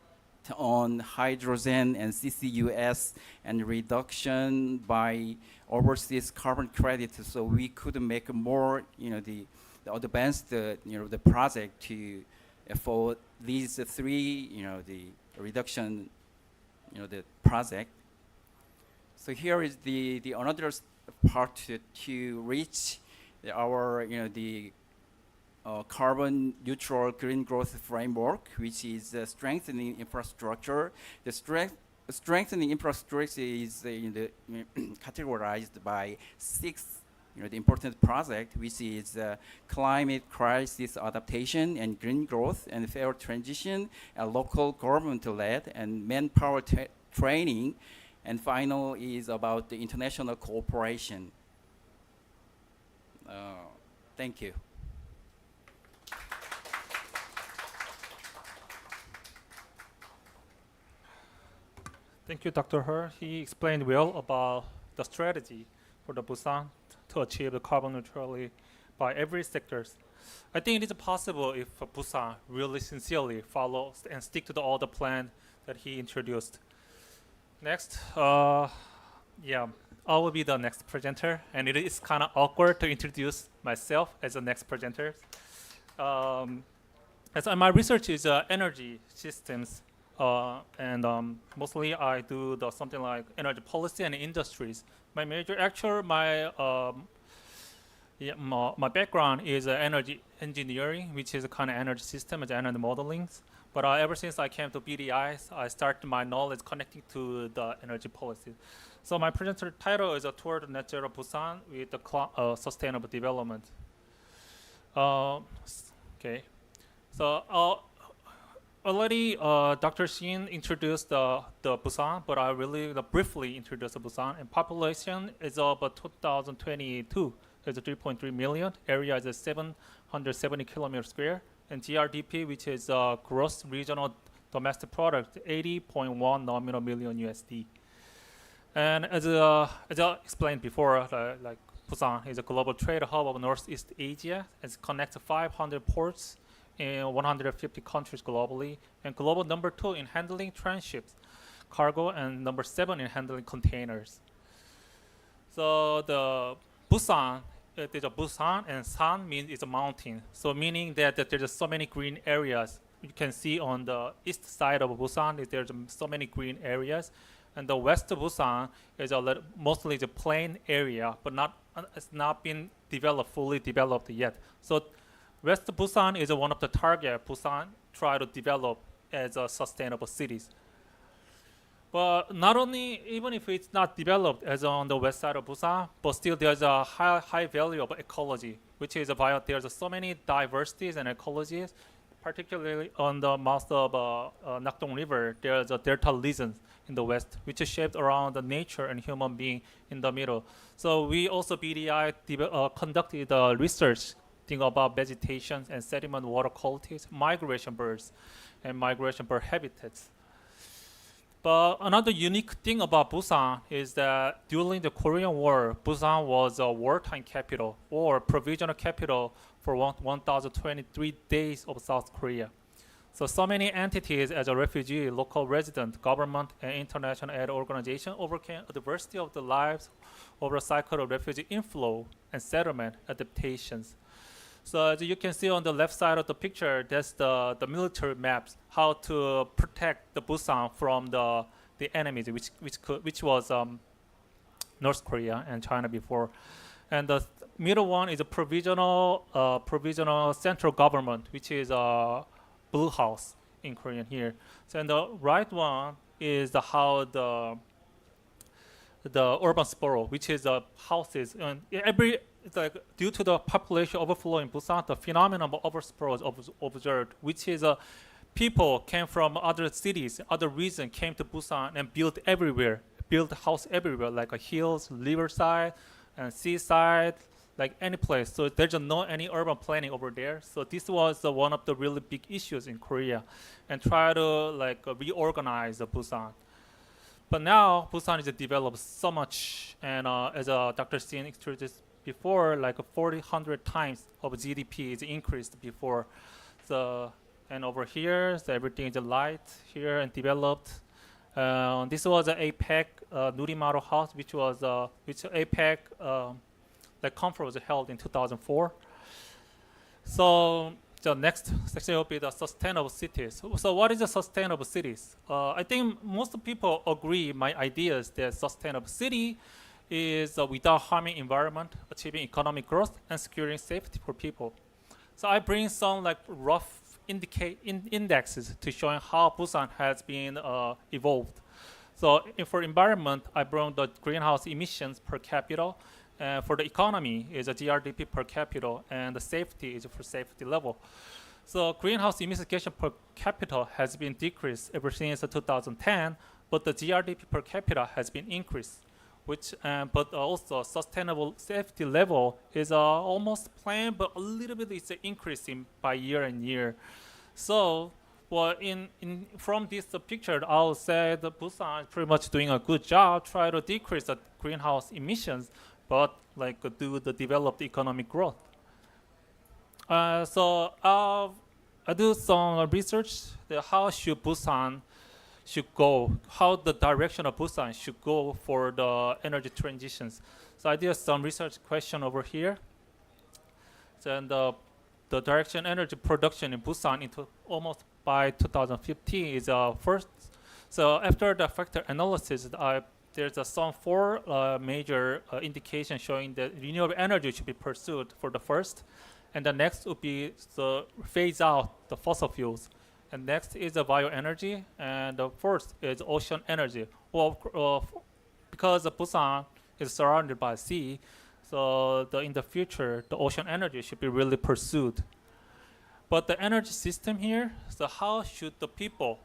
on hydrogen and CCUS and reduction by overseas carbon credits. So we could make more, the advanced, the project to for these three, the reduction, the project. So here is the another part to reach our, the carbon neutral green growth framework, which is strengthening infrastructure. The strengthening infrastructure is categorized by six the important project, which is climate crisis adaptation and green growth and fair transition, local government-led and manpower training, and final is about the international cooperation. Thank you. Thank you, Dr. He. He explained well about the strategy for the Busan to achieve the carbon neutrality by every sectors. I think it is possible if Busan really sincerely follows and stick to all the plan that he introduced. Next, I will be the next presenter, and it is kind of awkward to introduce myself as the next presenter. As my research is energy systems, and mostly I do something like energy policy and industries. My major, my background is energy engineering, which is a kind of energy system and energy modeling. But ever since I came to BDI, I started my knowledge connecting to the energy policy. So my presenter title is Toward Net Zero Busan with the Sustainable Development. Okay, so already Dr. Shin introduced the Busan, but I really briefly introduced the Busan. And population is about 2022 is 3.3 million. Area is 770 kilometers square. And GRDP, which is gross regional domestic product, 80.1 nominal million USD. And as I explained before, like Busan is a global trade hub of Northeast Asia. It connects 500 ports in 150 countries globally, and global number 2 in handling transships, cargo, and number 7 in handling containers. So the Busan, there's a Busan, and San means it's a mountain. So meaning that there's so many green areas. You can see on the east side of Busan, there's so many green areas, and the west of Busan is mostly the plain area, but it's not been fully developed yet. So West Busan is one of the target Busan try to develop as a sustainable cities. But not only, even if it's not developed as on the west side of Busan, but still there's a high value of ecology, which is there's so many diversities and ecologies, particularly on the mouth of Nakdong River. There's a delta region in the west, which is shaped around the nature and human being in the middle. So we also BDI conducted research think about vegetation and sediment water qualities, migration birds, and migration bird habitats. But another unique thing about Busan is that during the Korean War, Busan was a wartime capital or provisional capital for 1,023 days of South Korea. So many entities as a refugee, local resident, government, and international aid organization overcame adversity of the lives over a cycle of refugee inflow and settlement adaptations. So as you can see on the left side of the picture, that's the military maps, how to protect the Busan from the enemies, which was North Korea and China before. And the middle one is a provisional central government, which is Blue House in Korean here. So and the right one is how the urban sprawl, which is houses, and it's like due to the population overflow in Busan, the phenomenon of oversprawl is observed, which is people came from other cities, other regions, came to Busan and built everywhere, built house everywhere, like hills, riverside, and seaside, like any place. So there's no any urban planning over there. So this was one of the really big issues in Korea, and try to reorganize Busan. But now Busan is developed so much, and as Dr. Sin introduced before, like 100 times of GDP is increased before. So and over here, so everything is light here and developed. This was an APEC Nurimaru House, which APEC like conference was held in 2004. So the next section will be the sustainable cities. So what is a sustainable cities? I think most people agree my ideas that sustainable city is without harming environment, achieving economic growth, and securing safety for people. So I bring some like rough indexes to showing how Busan has been evolved. So for environment, I brought the greenhouse emissions per capita. For the economy is a GRDP per capita, and the safety is for safety level. So greenhouse emission per capita has been decreased ever since 2010, but the GRDP per capita has been increased, but also sustainable safety level is almost planned, but a little bit it's increasing by year and year. So well, from this picture, I'll say that Busan is pretty much doing a good job, try to decrease the greenhouse emissions, but like do the developed economic growth. So I do some research that how should Busan should go, how the direction of Busan should go for the energy transitions. So I did some research question over here. Then the direction energy production in Busan into almost by 2015 is first. So after the factor analysis, there's some four major indications showing that renewable energy should be pursued for the first, and the next would be the phase out the fossil fuels, and next is the bioenergy, and the fourth is ocean energy. Well, because Busan is surrounded by sea, so in the future the ocean energy should be really pursued. But the energy system here, so how should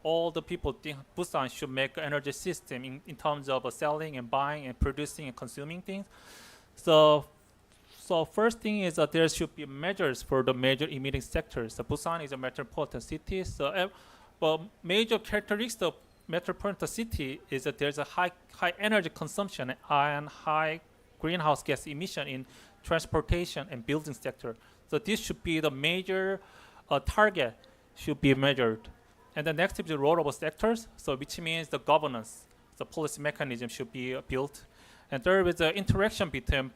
all the people think Busan should make an energy system in terms of selling and buying and producing and consuming things? So first thing is that there should be measures for the major emitting sectors. So Busan is a metropolitan city. So major characteristic of metropolitan city is that there's a high energy consumption and high greenhouse gas emission in transportation and building sector. So this should be the major target should be measured. And the next is the role of sectors, so which means the governance, the policy mechanism should be built. And third is the interaction between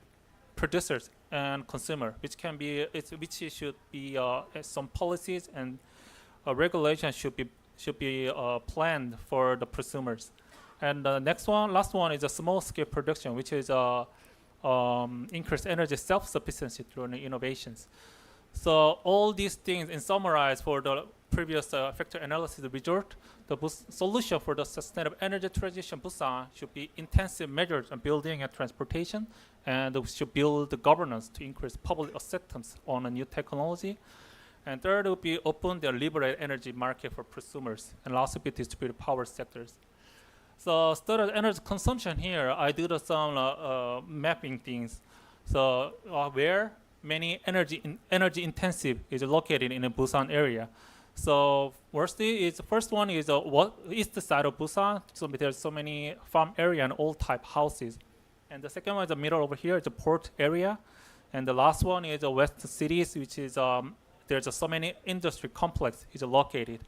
producers and consumer, which should be some policies and regulations should be planned for the prosumers. And the last one is a small scale production, which is increased energy self-sufficiency through innovations. So all these things in summarize for the previous factor analysis result, the solution for the sustainable energy transition Busan should be intensive measures on building and transportation, and we should build the governance to increase public acceptance on a new technology. And third would be open the liberate energy market for prosumers and also be distributed power sectors. So study energy consumption here, I did some mapping things. So where many energy intensive is located in the Busan area. So first one is what east side of Busan. So there's so many farm area and old type houses, and the second one is the middle over here is the port area, and the last one is the west cities, which is there's so many industry complex is located.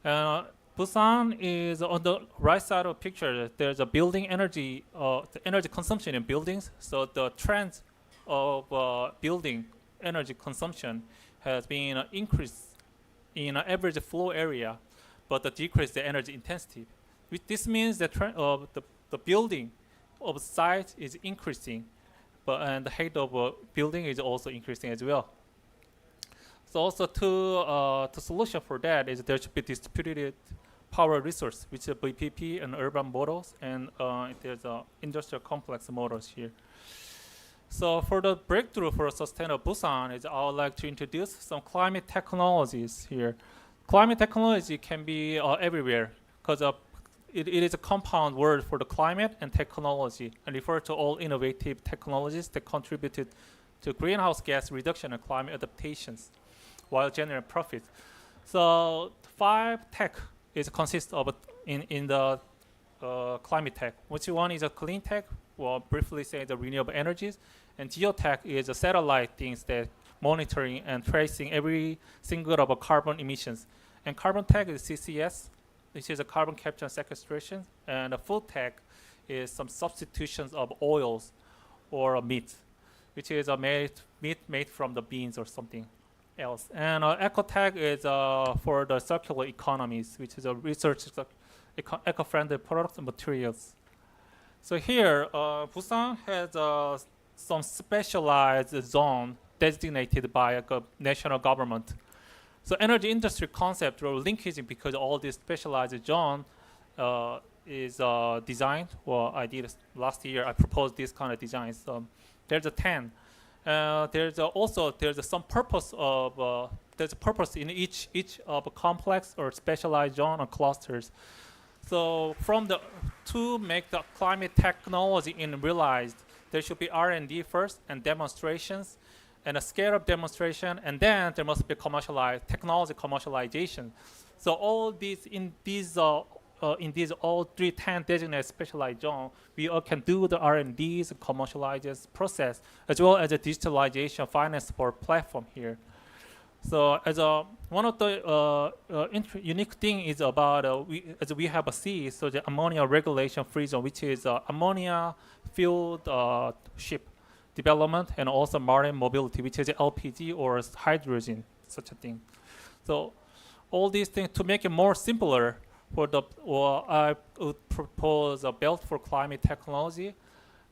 Busan is on the right side of the picture. There's a building energy, the energy consumption in buildings. So the trend of building energy consumption has been increased in average floor area, but the decrease the energy intensity. This means that the building of site is increasing, but and the height of building is also increasing as well. So also the solution for that is there should be distributed power resource, which is VPP and urban models, and there's industrial complex models here. So for the breakthrough for sustainable Busan is I would like to introduce some climate technologies here. Climate technology can be everywhere because it is a compound word for the climate and technology and refer to all innovative technologies that contributed to greenhouse gas reduction and climate adaptations while generating profit. So 5 tech is consists of in the climate tech. Which one is a clean tech? Well, briefly say the renewable energies, and geotech is a satellite things that monitoring and tracing every single of a carbon emissions. And carbon tech is CCS, which is a carbon capture and sequestration, and a food tech is some substitutions of oils or meat, which is a meat made from the beans or something else. And ecotech is for the circular economies, which is a research eco-friendly products and materials. So here, Busan has some specialized zone designated by a national government. So energy industry concept or linkage because all this specialized zone is designed. Well, I did last year. I proposed this kind of design. So there's a 10. There's some purpose of there's a purpose in each of a complex or specialized zone or clusters. So to make the climate technology in realized, there should be R&D first and demonstrations and a scale of demonstration, and then there must be technology commercialization. So all these in these all 310 designated specialized zone, we all can do the R&Ds, commercialization process, as well as a digitalization finance support platform here. So as one of the unique thing is about we have a C, so the ammonia regulation free zone, which is ammonia fueled ship development and also marine mobility, which is LPG or hydrogen, such a thing. So all these things to make it more simpler I would propose a belt for climate technology.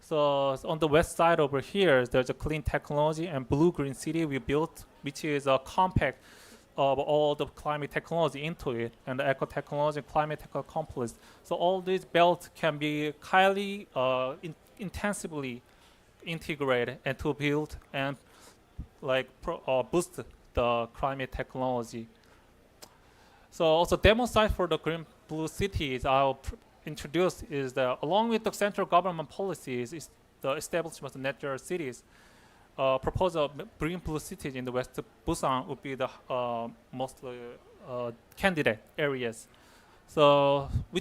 So on the west side over here, there's a clean technology and blue-green city we built, which is a compact of all the climate technology into it, and the eco-technology, climate tech complex. So all these belts can be highly intensively integrated and to build and boost the climate technology. So also demo site for the green blue cities I'll introduce is that along with the central government policies is the establishment of net zero cities. Proposal of green blue cities in the west of Busan would be the most candidate areas. So we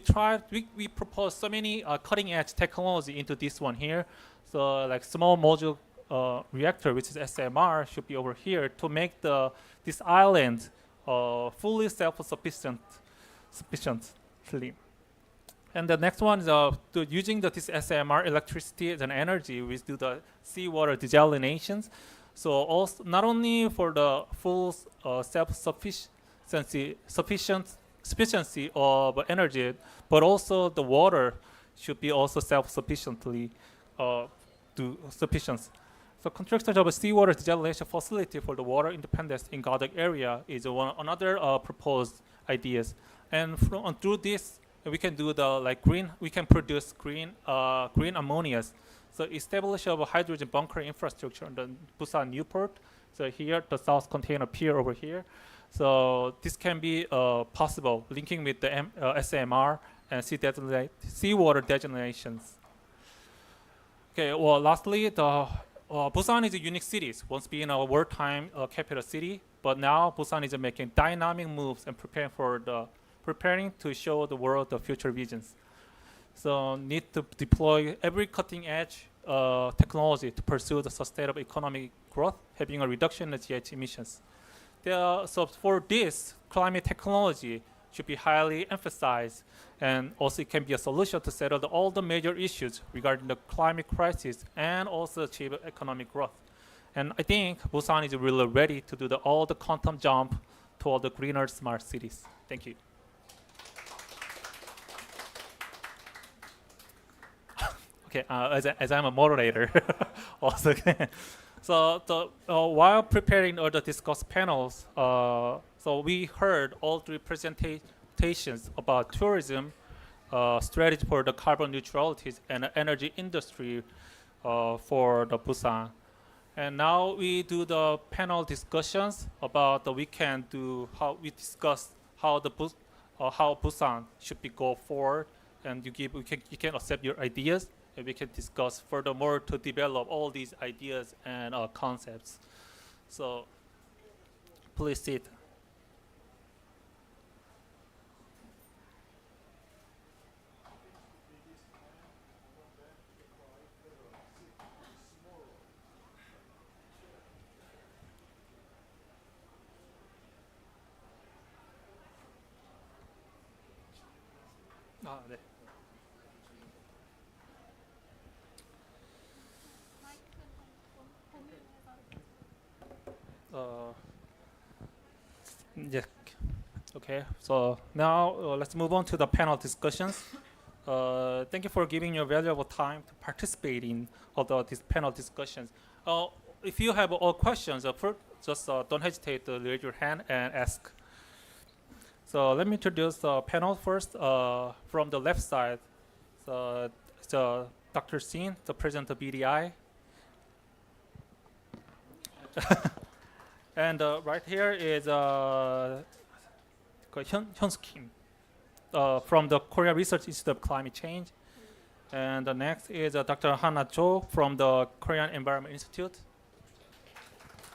propose so many cutting edge technology into this one here. So like small module reactor, which is SMR, should be over here to make this island fully sufficiently. And the next one is using this SMR electricity as an energy, we do the seawater desalinations. So also not only for the full sufficiency of energy, but also the water should be also self-sufficiently sufficient. So construction of a seawater desalination facility for the water independence in Gadag area is another proposed ideas. And through this, we can do we can produce green ammonias. So establish a hydrogen bunker infrastructure on the Busan Newport. So here, the South Container Pier over here. So this can be possible, linking with the SMR and seawater desalinations. Okay, well, lastly, the Busan is a unique city. Once being a wartime capital city, but now Busan is making dynamic moves and preparing to show the world the future visions. So need to deploy every cutting edge technology to pursue the sustainable economic growth, having a reduction in GHG emissions. So for this, climate technology should be highly emphasized, and also it can be a solution to settle all the major issues regarding the climate crisis and also achieve economic growth. And I think Busan is really ready to do all the quantum jump toward the greener smart cities. Thank you. Okay, as I'm a moderator, also. So while preparing all the discussed panels, so we heard all three presentations about tourism, strategy for the carbon neutrality, and energy industry for the Busan. And now we do the panel discussions about we can do how we discuss how how Busan should be go forward, and you can accept your ideas, and we can discuss furthermore to develop all these ideas and concepts. So please sit. 네. Yeah. Okay. So now let's move on to the panel discussions. Thank you for giving your valuable time to participate in all these panel discussions. If you have all questions, just don't hesitate to raise your hand and ask. So let me introduce the panel first. From the left side, so Dr. Sin, the president of BDI. And right here is Hyun-Soo Kim from the Korea Research Institute of Climate Change. And the next is Dr. Hana Cho from the Korean Environment Institute.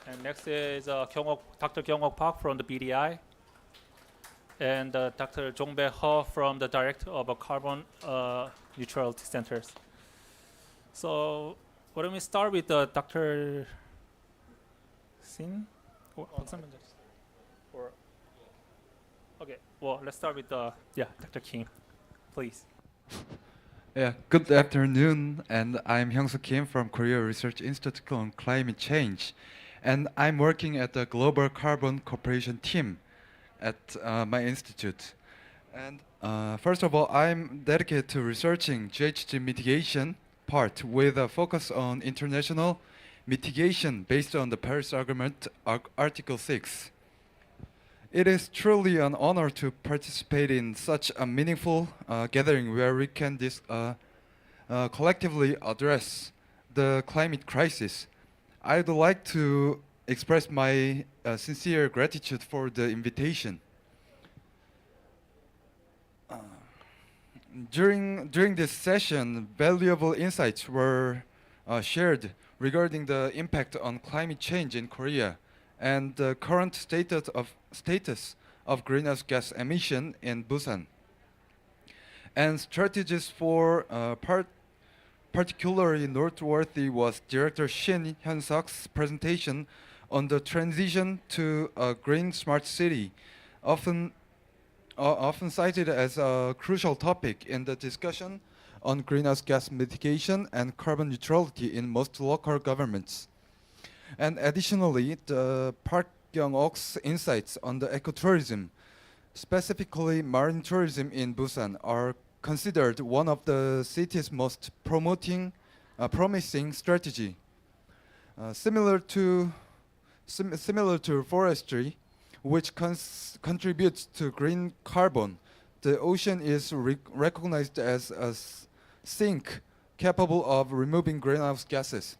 And next is Dr. Kyung-Ok Park from the BDI. And Dr. Jong-Bae Ho from the Director of Carbon Neutrality Centers. So why don't we start with Dr. Sin? Okay, well, let's start with Dr. Kim, please. Yeah, good afternoon, and I'm Hyung-Soo Kim from Korea Research Institute on Climate Change, and I'm working at the Global Carbon Cooperation team at my institute. And first of all, I'm dedicated to researching GHG mitigation part with a focus on international mitigation based on the Paris Agreement, Article 6. It is truly an honor to participate in such a meaningful gathering where we can collectively address the climate crisis. I'd like to express my sincere gratitude for the invitation. During this session, valuable insights were shared regarding the impact on climate change in Korea and the current status of greenhouse gas emission in Busan, and strategies for particularly noteworthy was Director Shin Hyun-suk's presentation on the transition to a green smart city, often cited as a crucial topic in the discussion on greenhouse gas mitigation and carbon neutrality in most local governments. And additionally, the Park Kyung-ok's insights on the ecotourism, specifically marine tourism in Busan, are considered one of the city's most promising strategy. Similar to forestry, which contributes to green carbon, the ocean is recognized as a sink capable of removing greenhouse gases.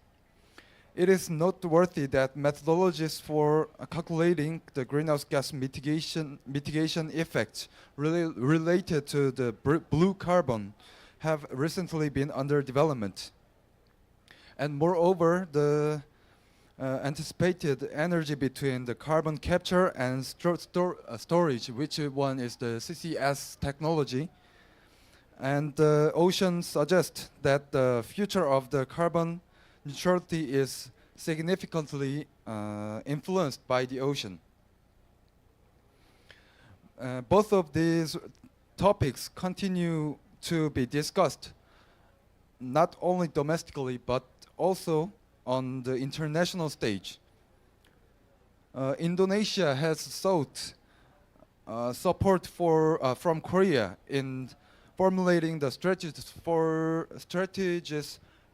It is noteworthy that methodologies for calculating the greenhouse gas mitigation effects related to the blue carbon have recently been under development. And moreover, the anticipated energy between the carbon capture and storage, which one is the CCS technology. And the ocean suggests that the future of the carbon neutrality is significantly influenced by the ocean. Both of these topics continue to be discussed not only domestically but also on the international stage. Indonesia has sought support from Korea in formulating the strategies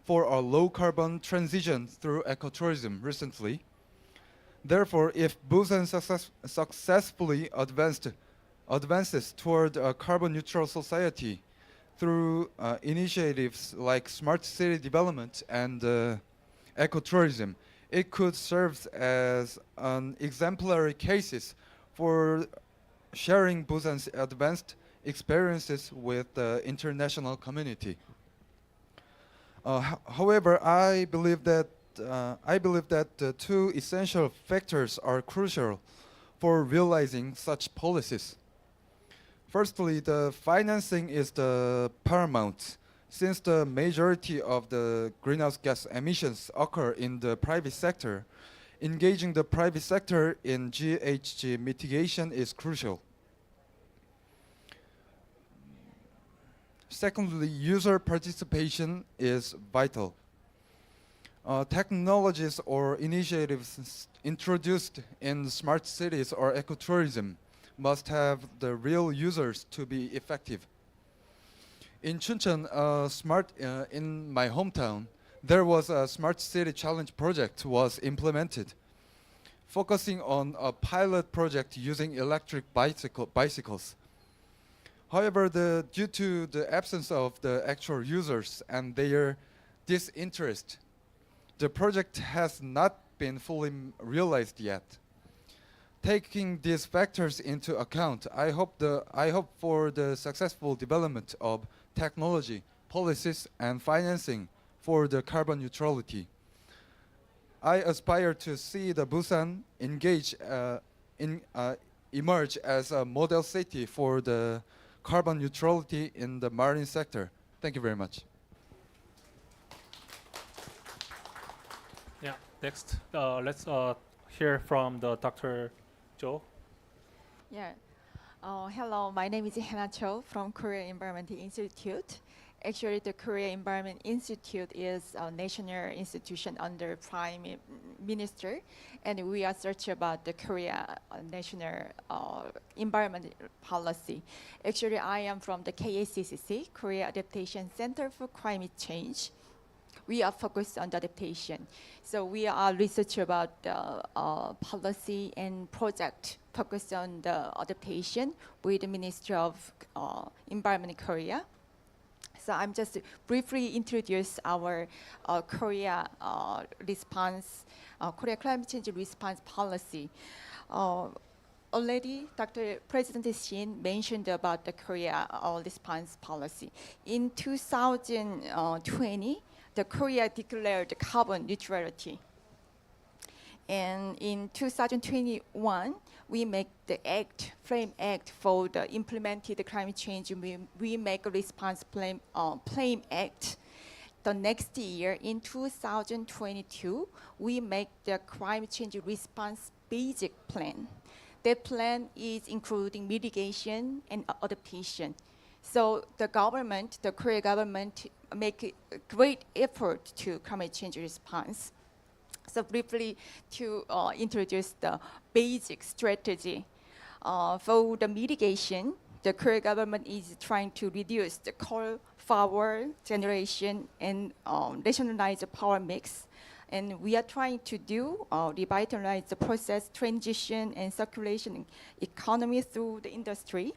for a low carbon transition through ecotourism recently. Therefore, if Busan successfully advances toward a carbon neutral society through initiatives like smart city development and ecotourism, it could serve as an exemplary case for sharing Busan's advanced experiences with the international community. However, I believe that the two essential factors are crucial for realizing such policies. Firstly, the financing is the paramount, since the majority of the greenhouse gas emissions occur in the private sector. Engaging the private sector in GHG mitigation is crucial. Secondly, user participation is vital. Technologies or initiatives introduced in smart cities or ecotourism must have the real users to be effective. In Chuncheon, in my hometown, there was a smart city challenge project was implemented, focusing on a pilot project using electric bicycles. However, due to the absence of the actual users and their disinterest, the project has not been fully realized yet. Taking these factors into account, I hope for the successful development of technology, policies, and financing for the carbon neutrality. I aspire to see the Busan emerge as a model city for the carbon neutrality in the marine sector. Thank you very much. Yeah. Next, let's hear from the Dr. Cho. Yeah. Hello, my name is Hannah Cho from Korea Environment Institute. Actually, the Korea Environment Institute is a national institution under Prime Minister, and we are searching about the Korea national environment policy. Actually, I am from the KACCC, Korea Adaptation Center for Climate Change. We are focused on the adaptation. So we are research about the policy and project focused on the adaptation with the Ministry of Environment in Korea. So I'm just briefly introduce our Korea response, Korea climate change response policy. Already, Dr. President Shin mentioned about the Korea response policy. In 2020, the Korea declared carbon neutrality. And in 2021, we make the frame act for the implemented climate change. We make a response plan act. The next year, in 2022, we make the climate change response basic plan. That plan is including mitigation and adaptation. So the government, the Korea government, make a great effort to climate change response. So briefly to introduce the basic strategy. For the mitigation, the Korea government is trying to reduce the coal power generation and rationalize the power mix. And we are trying to revitalize the process transition and circulation economy through the industry.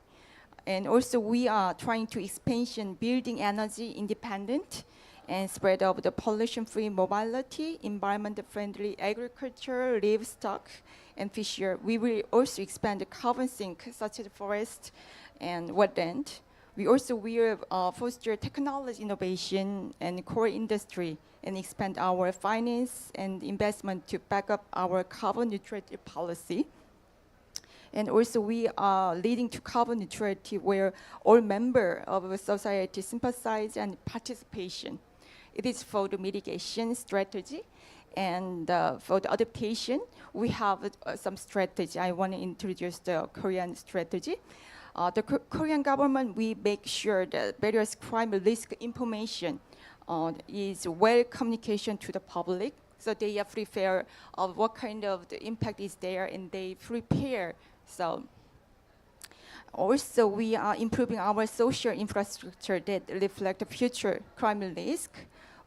And also we are trying to expansion building energy independent and spread of the pollution-free mobility, environment-friendly agriculture, livestock, and fishery. We will also expand the carbon sink such as forest and wetland. We also will foster technology innovation and core industry and expand our finance and investment to back up our carbon neutrality policy. And also we are leading to carbon neutrality where all members of society sympathize and participation. It is for the mitigation strategy. And for the adaptation, we have some strategy. I want to introduce the Korean strategy. The Korean government, we make sure that various crime risk information is well communication to the public, so they are prepared of what kind of the impact is there, and they prepare. So also we are improving our social infrastructure that reflect the future crime risk.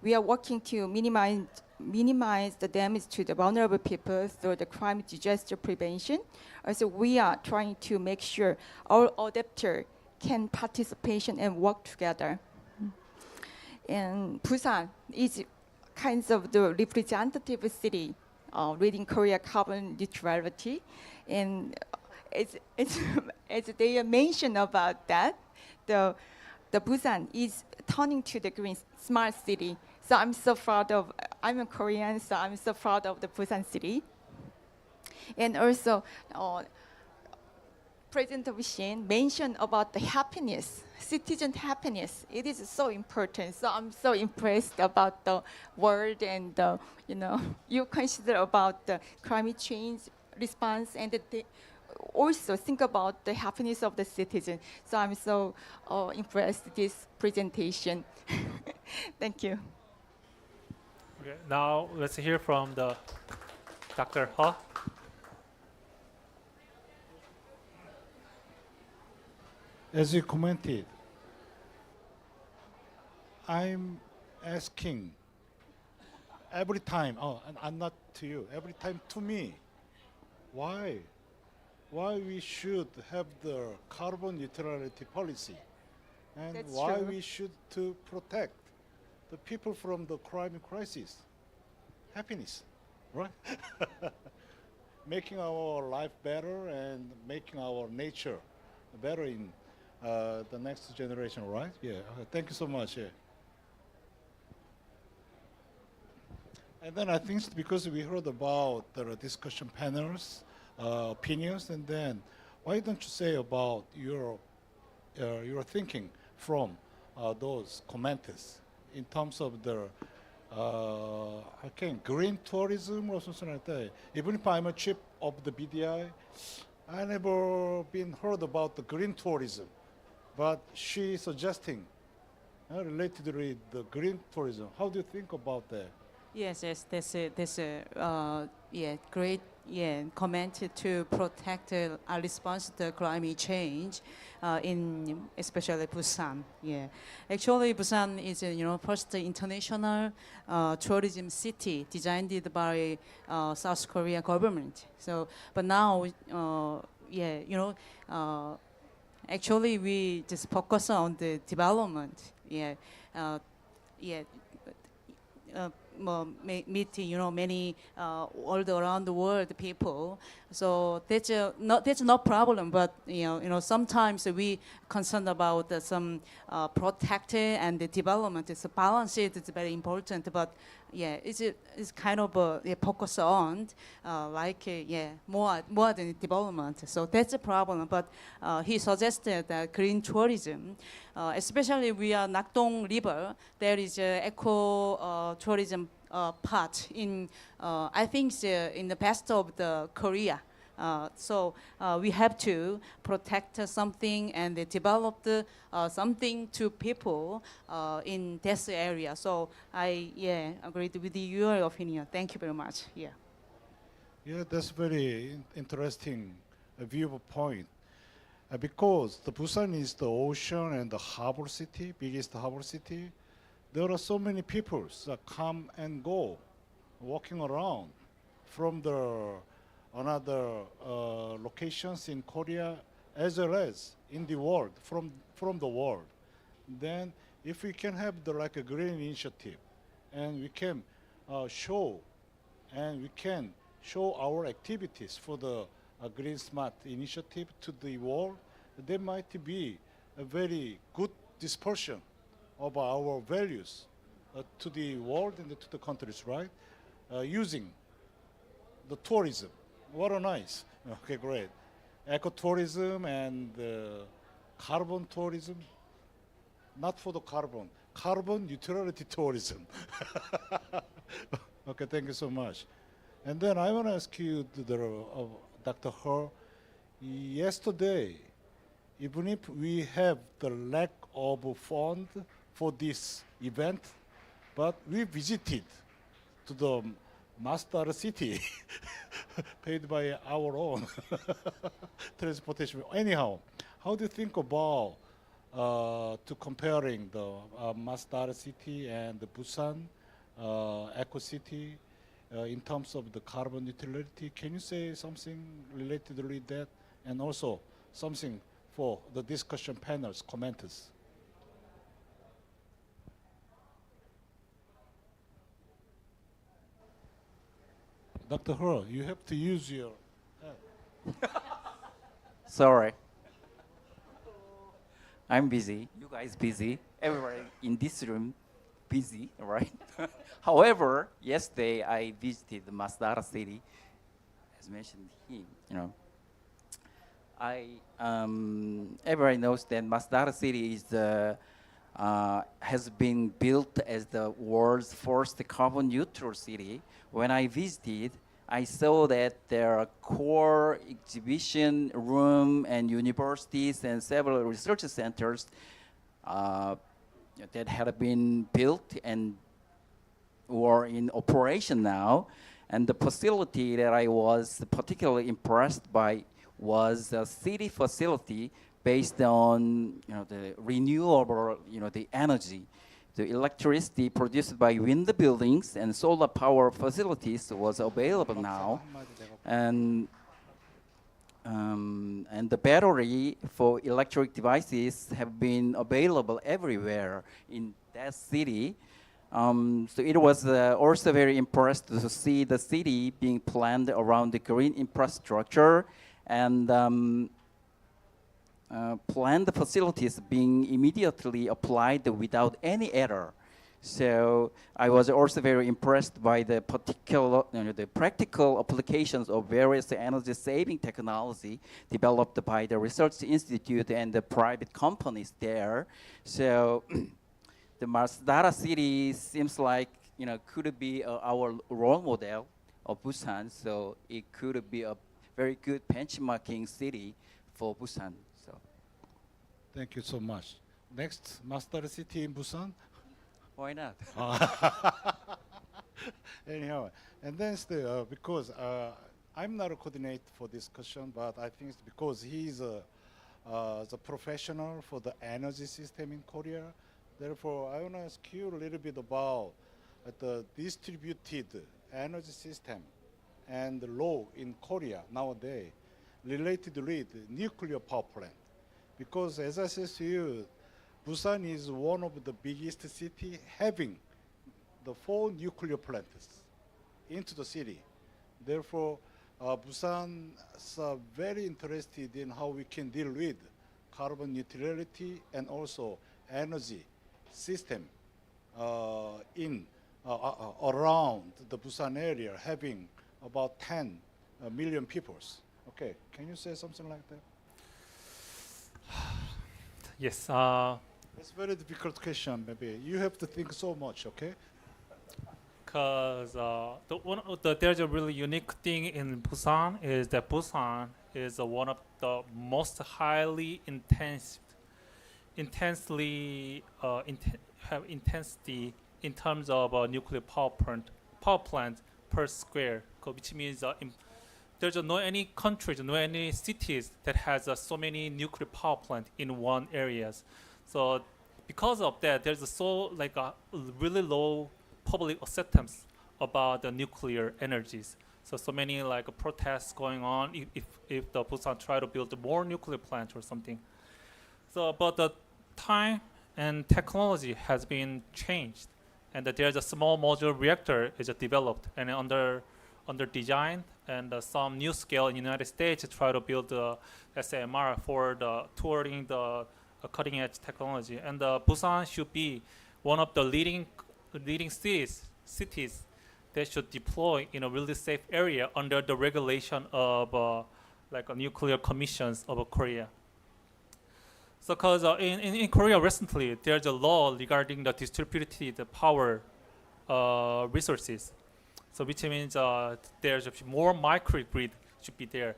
We are working to minimize the damage to the vulnerable people through the crime disaster prevention. Also, we are trying to make sure our adapter can participation and work together. And Busan is kind of the representative city leading Korea carbon neutrality. And as they mentioned about that, the Busan is turning to the green smart city. So I'm so proud of, I'm a Korean, so I'm so proud of the Busan city. And also, President Shin mentioned about the happiness, citizen happiness. It is so important. So I'm so impressed about the word and you consider about the climate change response and also think about the happiness of the citizen. So I'm so impressed with this presentation. Thank you. Okay, now let's hear from the Dr. He. As you commented, I'm asking every time, and I'm not to you, every time to me, why we should have the carbon neutrality policy, and That's why true. we should to protect the people from the crime crisis, happiness, right? Making our life better and making our nature better in the next generation, right? Yeah. Okay. Thank you so much. Yeah. And then I think it's because we heard about the discussion panels, opinions, and then why don't you say about your thinking from those commenters in terms of the green tourism or something like that. Even if I'm a chief of the BDI, I never been heard about the green tourism, but she suggesting related to the green tourism. How do you think about that? Yes, that's a great comment to protect our response to climate change in especially Busan. Yeah, actually Busan is first international tourism city designed by South Korea government. So, but now actually we just focus on the development. Yeah. Yeah. Meeting many all around the world people, so that's no problem, but sometimes we concerned about some protect and the development. It's a balance, it's very important, but it's kind of focus on more than development, so that's a problem. But he suggested that green tourism, especially we are Nakdong River, there is a eco tourism part in I think in the best of the Korea. So we have to protect something and develop something to people in this area. So I agreed with your opinion. Thank you very much. Yeah. Yeah, that's very interesting viewpoint. Because the Busan is the ocean and the harbor city, biggest harbor city, there are so many people that come and go, walking around from the another locations in Korea as well as in the world, from the world. Then if we can have like a green initiative and we can show our activities for the Green Smart initiative to the world, there might be a very good dispersion of our values to the world and to the countries, right? Using the tourism. What a nice. Okay, great. Ecotourism and carbon tourism. Not for the carbon neutrality tourism. Okay, thank you so much. And then I want to ask you, Dr. He, yesterday, even if we have the lack of fund for this event, but we visited to the Masdar city, paid by our own transportation. Anyhow, how do you think about to comparing the Masdar city and the Busan Eco City in terms of the carbon neutrality? Can you say something related with that, and also something for the discussion panels, commenters? Dr. He, you have to use your Sorry. I'm busy. You guys busy. Everybody in this room busy, right? However, yesterday I visited Masdar city, as mentioned him. Everybody knows that Masdar city is has been built as the world's first carbon neutral city. When I visited, I saw that there are core exhibition room and universities and several research centers that had been built and were in operation now. And the facility that I was particularly impressed by was a city facility based on the renewable the energy. The electricity produced by wind buildings and solar power facilities was available now, and the battery for electric devices have been available everywhere in that city. So it was also very impressed to see the city being planned around the green infrastructure and planned facilities being immediately applied without any error. So I was also very impressed by the particular, the practical applications of various energy-saving technology developed by the research institute and the private companies there. So the Masdar city seems like could be our role model of Busan. So it could be a very good benchmarking city for Busan. Thank you so much. Next, Masdar city in Busan. Why not? Anyhow, and then still, because I'm not a coordinator for discussion, but I think it's because he's the professional for the energy system in Korea. Therefore, I want to ask you a little bit about the distributed energy system and the law in Korea nowadays related with nuclear power plant. Because as I said to you, Busan is one of the biggest city having the 4 nuclear plants into the city. Therefore, Busan is very interested in how we can deal with carbon neutrality and also energy system in around the Busan area, having about 10 million people. Okay, can you say something like that? Yes. It's a very difficult question. Maybe you have to think so much. Okay. Because there's a really unique thing in Busan is that Busan is one of the most highly have intensity in terms of nuclear power plant per square, which means there's no any countries, no any cities that has so many nuclear power plant in one areas. So because of that, there's a really low public acceptance about the nuclear energies. So many protests going on if the Busan try to build more nuclear plants or something. So but the time and technology has been changed, and that there's a small modular reactor is developed and under design, and some new scale in the United States try to build the SMR for the touring the cutting edge technology, and Busan should be one of the leading cities that should deploy in a really safe area under the regulation of like a nuclear commissions of Korea. So, because in Korea recently, there's a law regarding the distributed power resources. So, which means there's more microgrid should be there.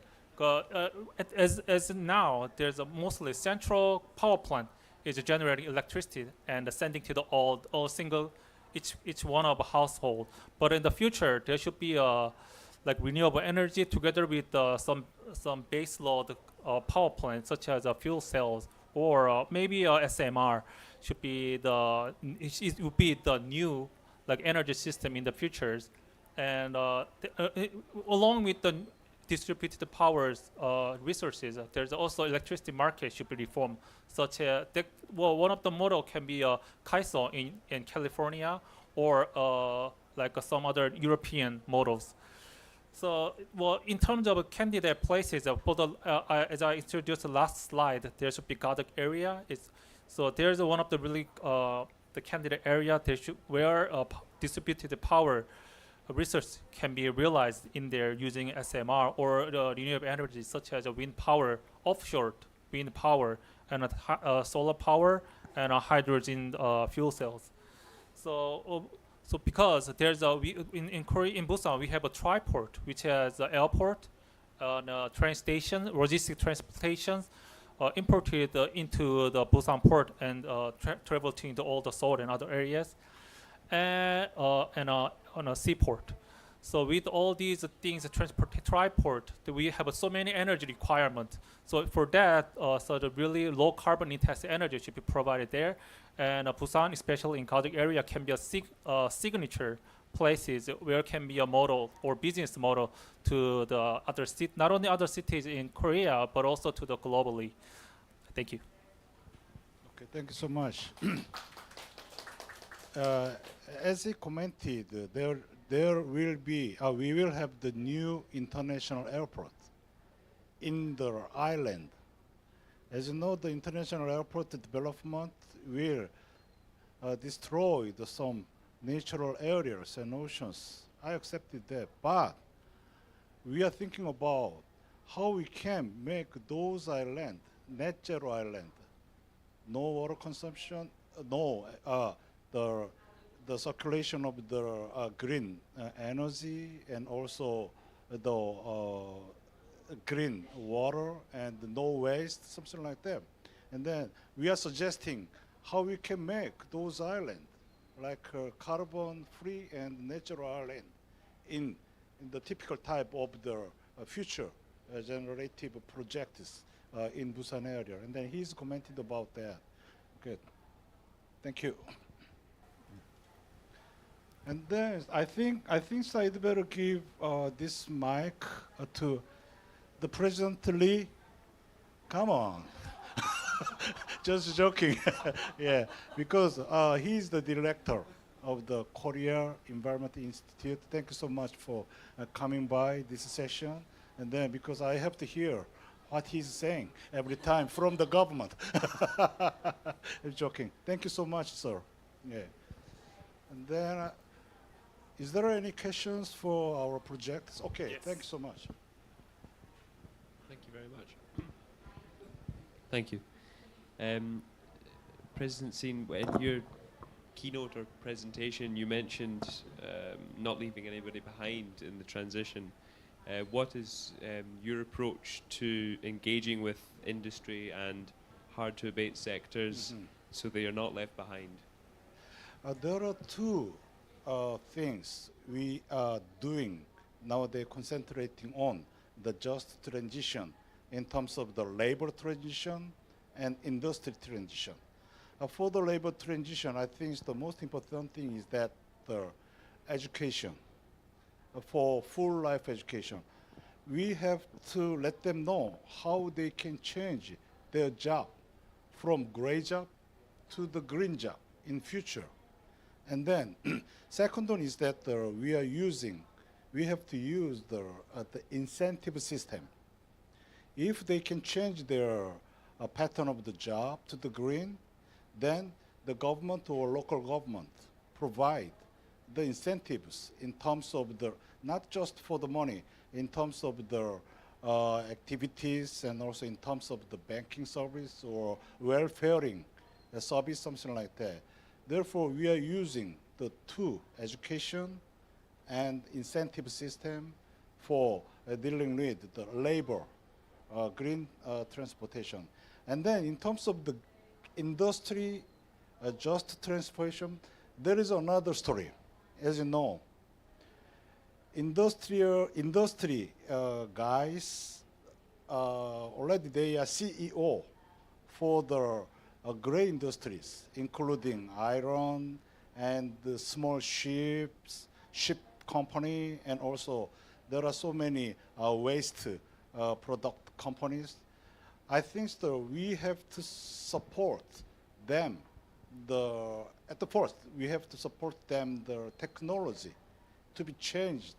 As now, there's a mostly central power plant is generating electricity and sending to the all single each one of a household. But in the future, there should be like renewable energy together with some base load power plants such as fuel cells or maybe SMR should be it would be the new like energy system in the futures, and along with the distributed powers resources, there's also electricity market should be reformed. One of the model can be CAISO in California or like some other European models. So, well, in terms of candidate places, as I introduced the last slide, there should be Gadak area. So there's one of the really the candidate area where distributed power resource can be realized in there using SMR or renewable energy such as wind power, offshore wind power, and solar power and hydrogen fuel cells. So because there's in Korea in Busan we have a triport which has an airport, train station, logistic transportation, imported into the Busan port and travel to all the south and other areas, and on a seaport. So with all these things, triport, we have so many energy requirements. So for that, so the really low carbon intensity energy should be provided there. And Busan, especially in Gadag area, can be a signature places where can be a model or business model to the other cities, not only other cities in Korea, but also to the globally. Thank you. Okay, thank you so much. As he commented, there will be we will have the new international airport in the island. As you know, the international airport development will destroy some natural areas and oceans. I accepted that, but we are thinking about how we can make those islands net zero island, no water consumption, no the circulation of the green energy, and also the green water and no waste, something like that. And then we are suggesting how we can make those islands like carbon-free and natural island in the typical type of the future generative projects in Busan area. And then he's commented about that. Good. Thank you. And then I think I'd better give this mic to the President Lee. Come on. Just joking. Yeah, because he's the director of the Korea Environment Institute. Thank you so much for coming by this session. And then because I have to hear what he's saying every time from the government. I'm joking. Thank you so much, sir. Yeah. And then, is there any questions for our projects? Okay, Yes. thank you so much. Thank you very much. Thank you. President Sin, in your keynote or presentation, you mentioned not leaving anybody behind in the transition. What is your approach to engaging with industry and hard-to-abate sectors so they are not left behind? There are two things we are doing nowadays, concentrating on the just transition in terms of the labor transition and industry transition. For the labor transition, I think the most important thing is that the education, for full life education. We have to let them know how they can change their job from gray job to the green job in future. And then second one is that we have to use the incentive system. If they can change their pattern of the job to the green, then the government or local government provide the incentives in terms of the, not just for the money, in terms of the activities and also in terms of the banking service or welfaring service, something like that. Therefore, we are using the two, education and incentive system for dealing with the labor, green transportation. And then in terms of the industry just transportation, there is another story. As you know, industry guys already they are CEO for the gray industries, including iron and the small ship company, and also there are so many waste product companies. I think that we have to support them. At the first, we have to support them the technology to be changed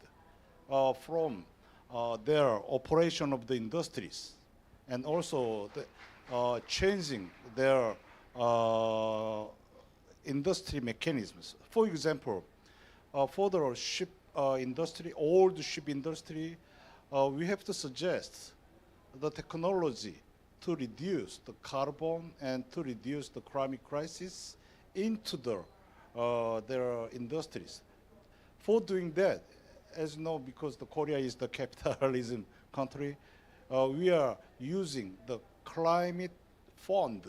from their operation of the industries, and also changing their industry mechanisms. For example, for the ship industry, old ship industry, we have to suggest the technology to reduce the carbon and to reduce the climate crisis into their industries. For doing that, as you know, because the Korea is the capitalism country, we are using the climate fund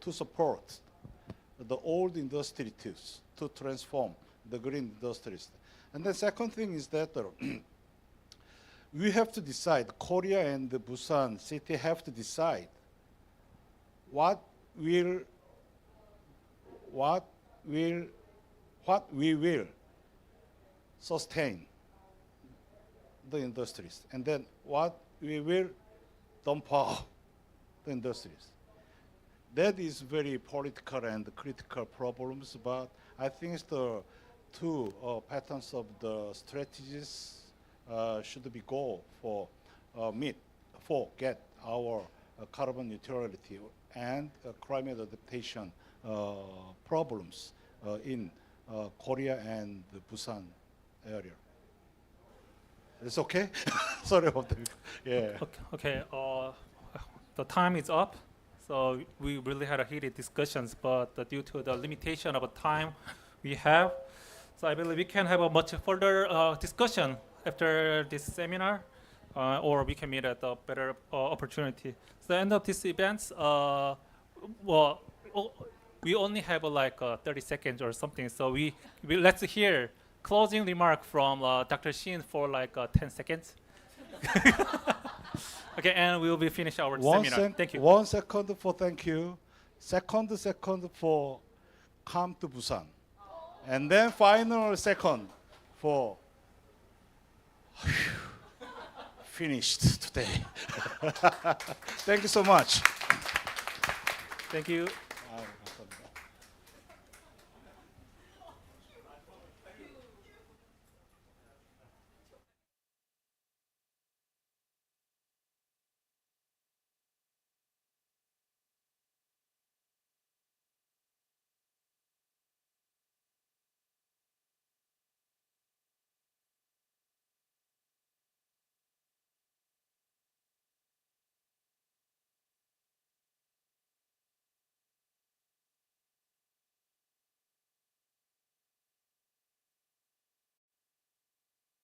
to support the old industry to transform the green industries. And the second thing is that we have to decide, Korea and the Busan city have to decide what we will sustain the industries, and then what we will dump out the industries. That is very political and critical problems, but I think the two patterns of the strategies should be goal for get our carbon neutrality and climate adaptation problems in Korea and the Busan area. It's okay? Sorry about that. Yeah. Okay. The time is up. So we really had a heated discussions, but due to the limitation of time we have, so I believe we can have a much further discussion after this seminar, or we can meet at a better opportunity. So the end of this event, we only have like 30 seconds or something. So we let's hear closing remark from Dr. Shin for like 10 seconds. Okay, and we will be finish our seminar. Thank you. 1 second for thank you. Second for come to Busan. And then final second for finished today. Thank you so much. Thank you.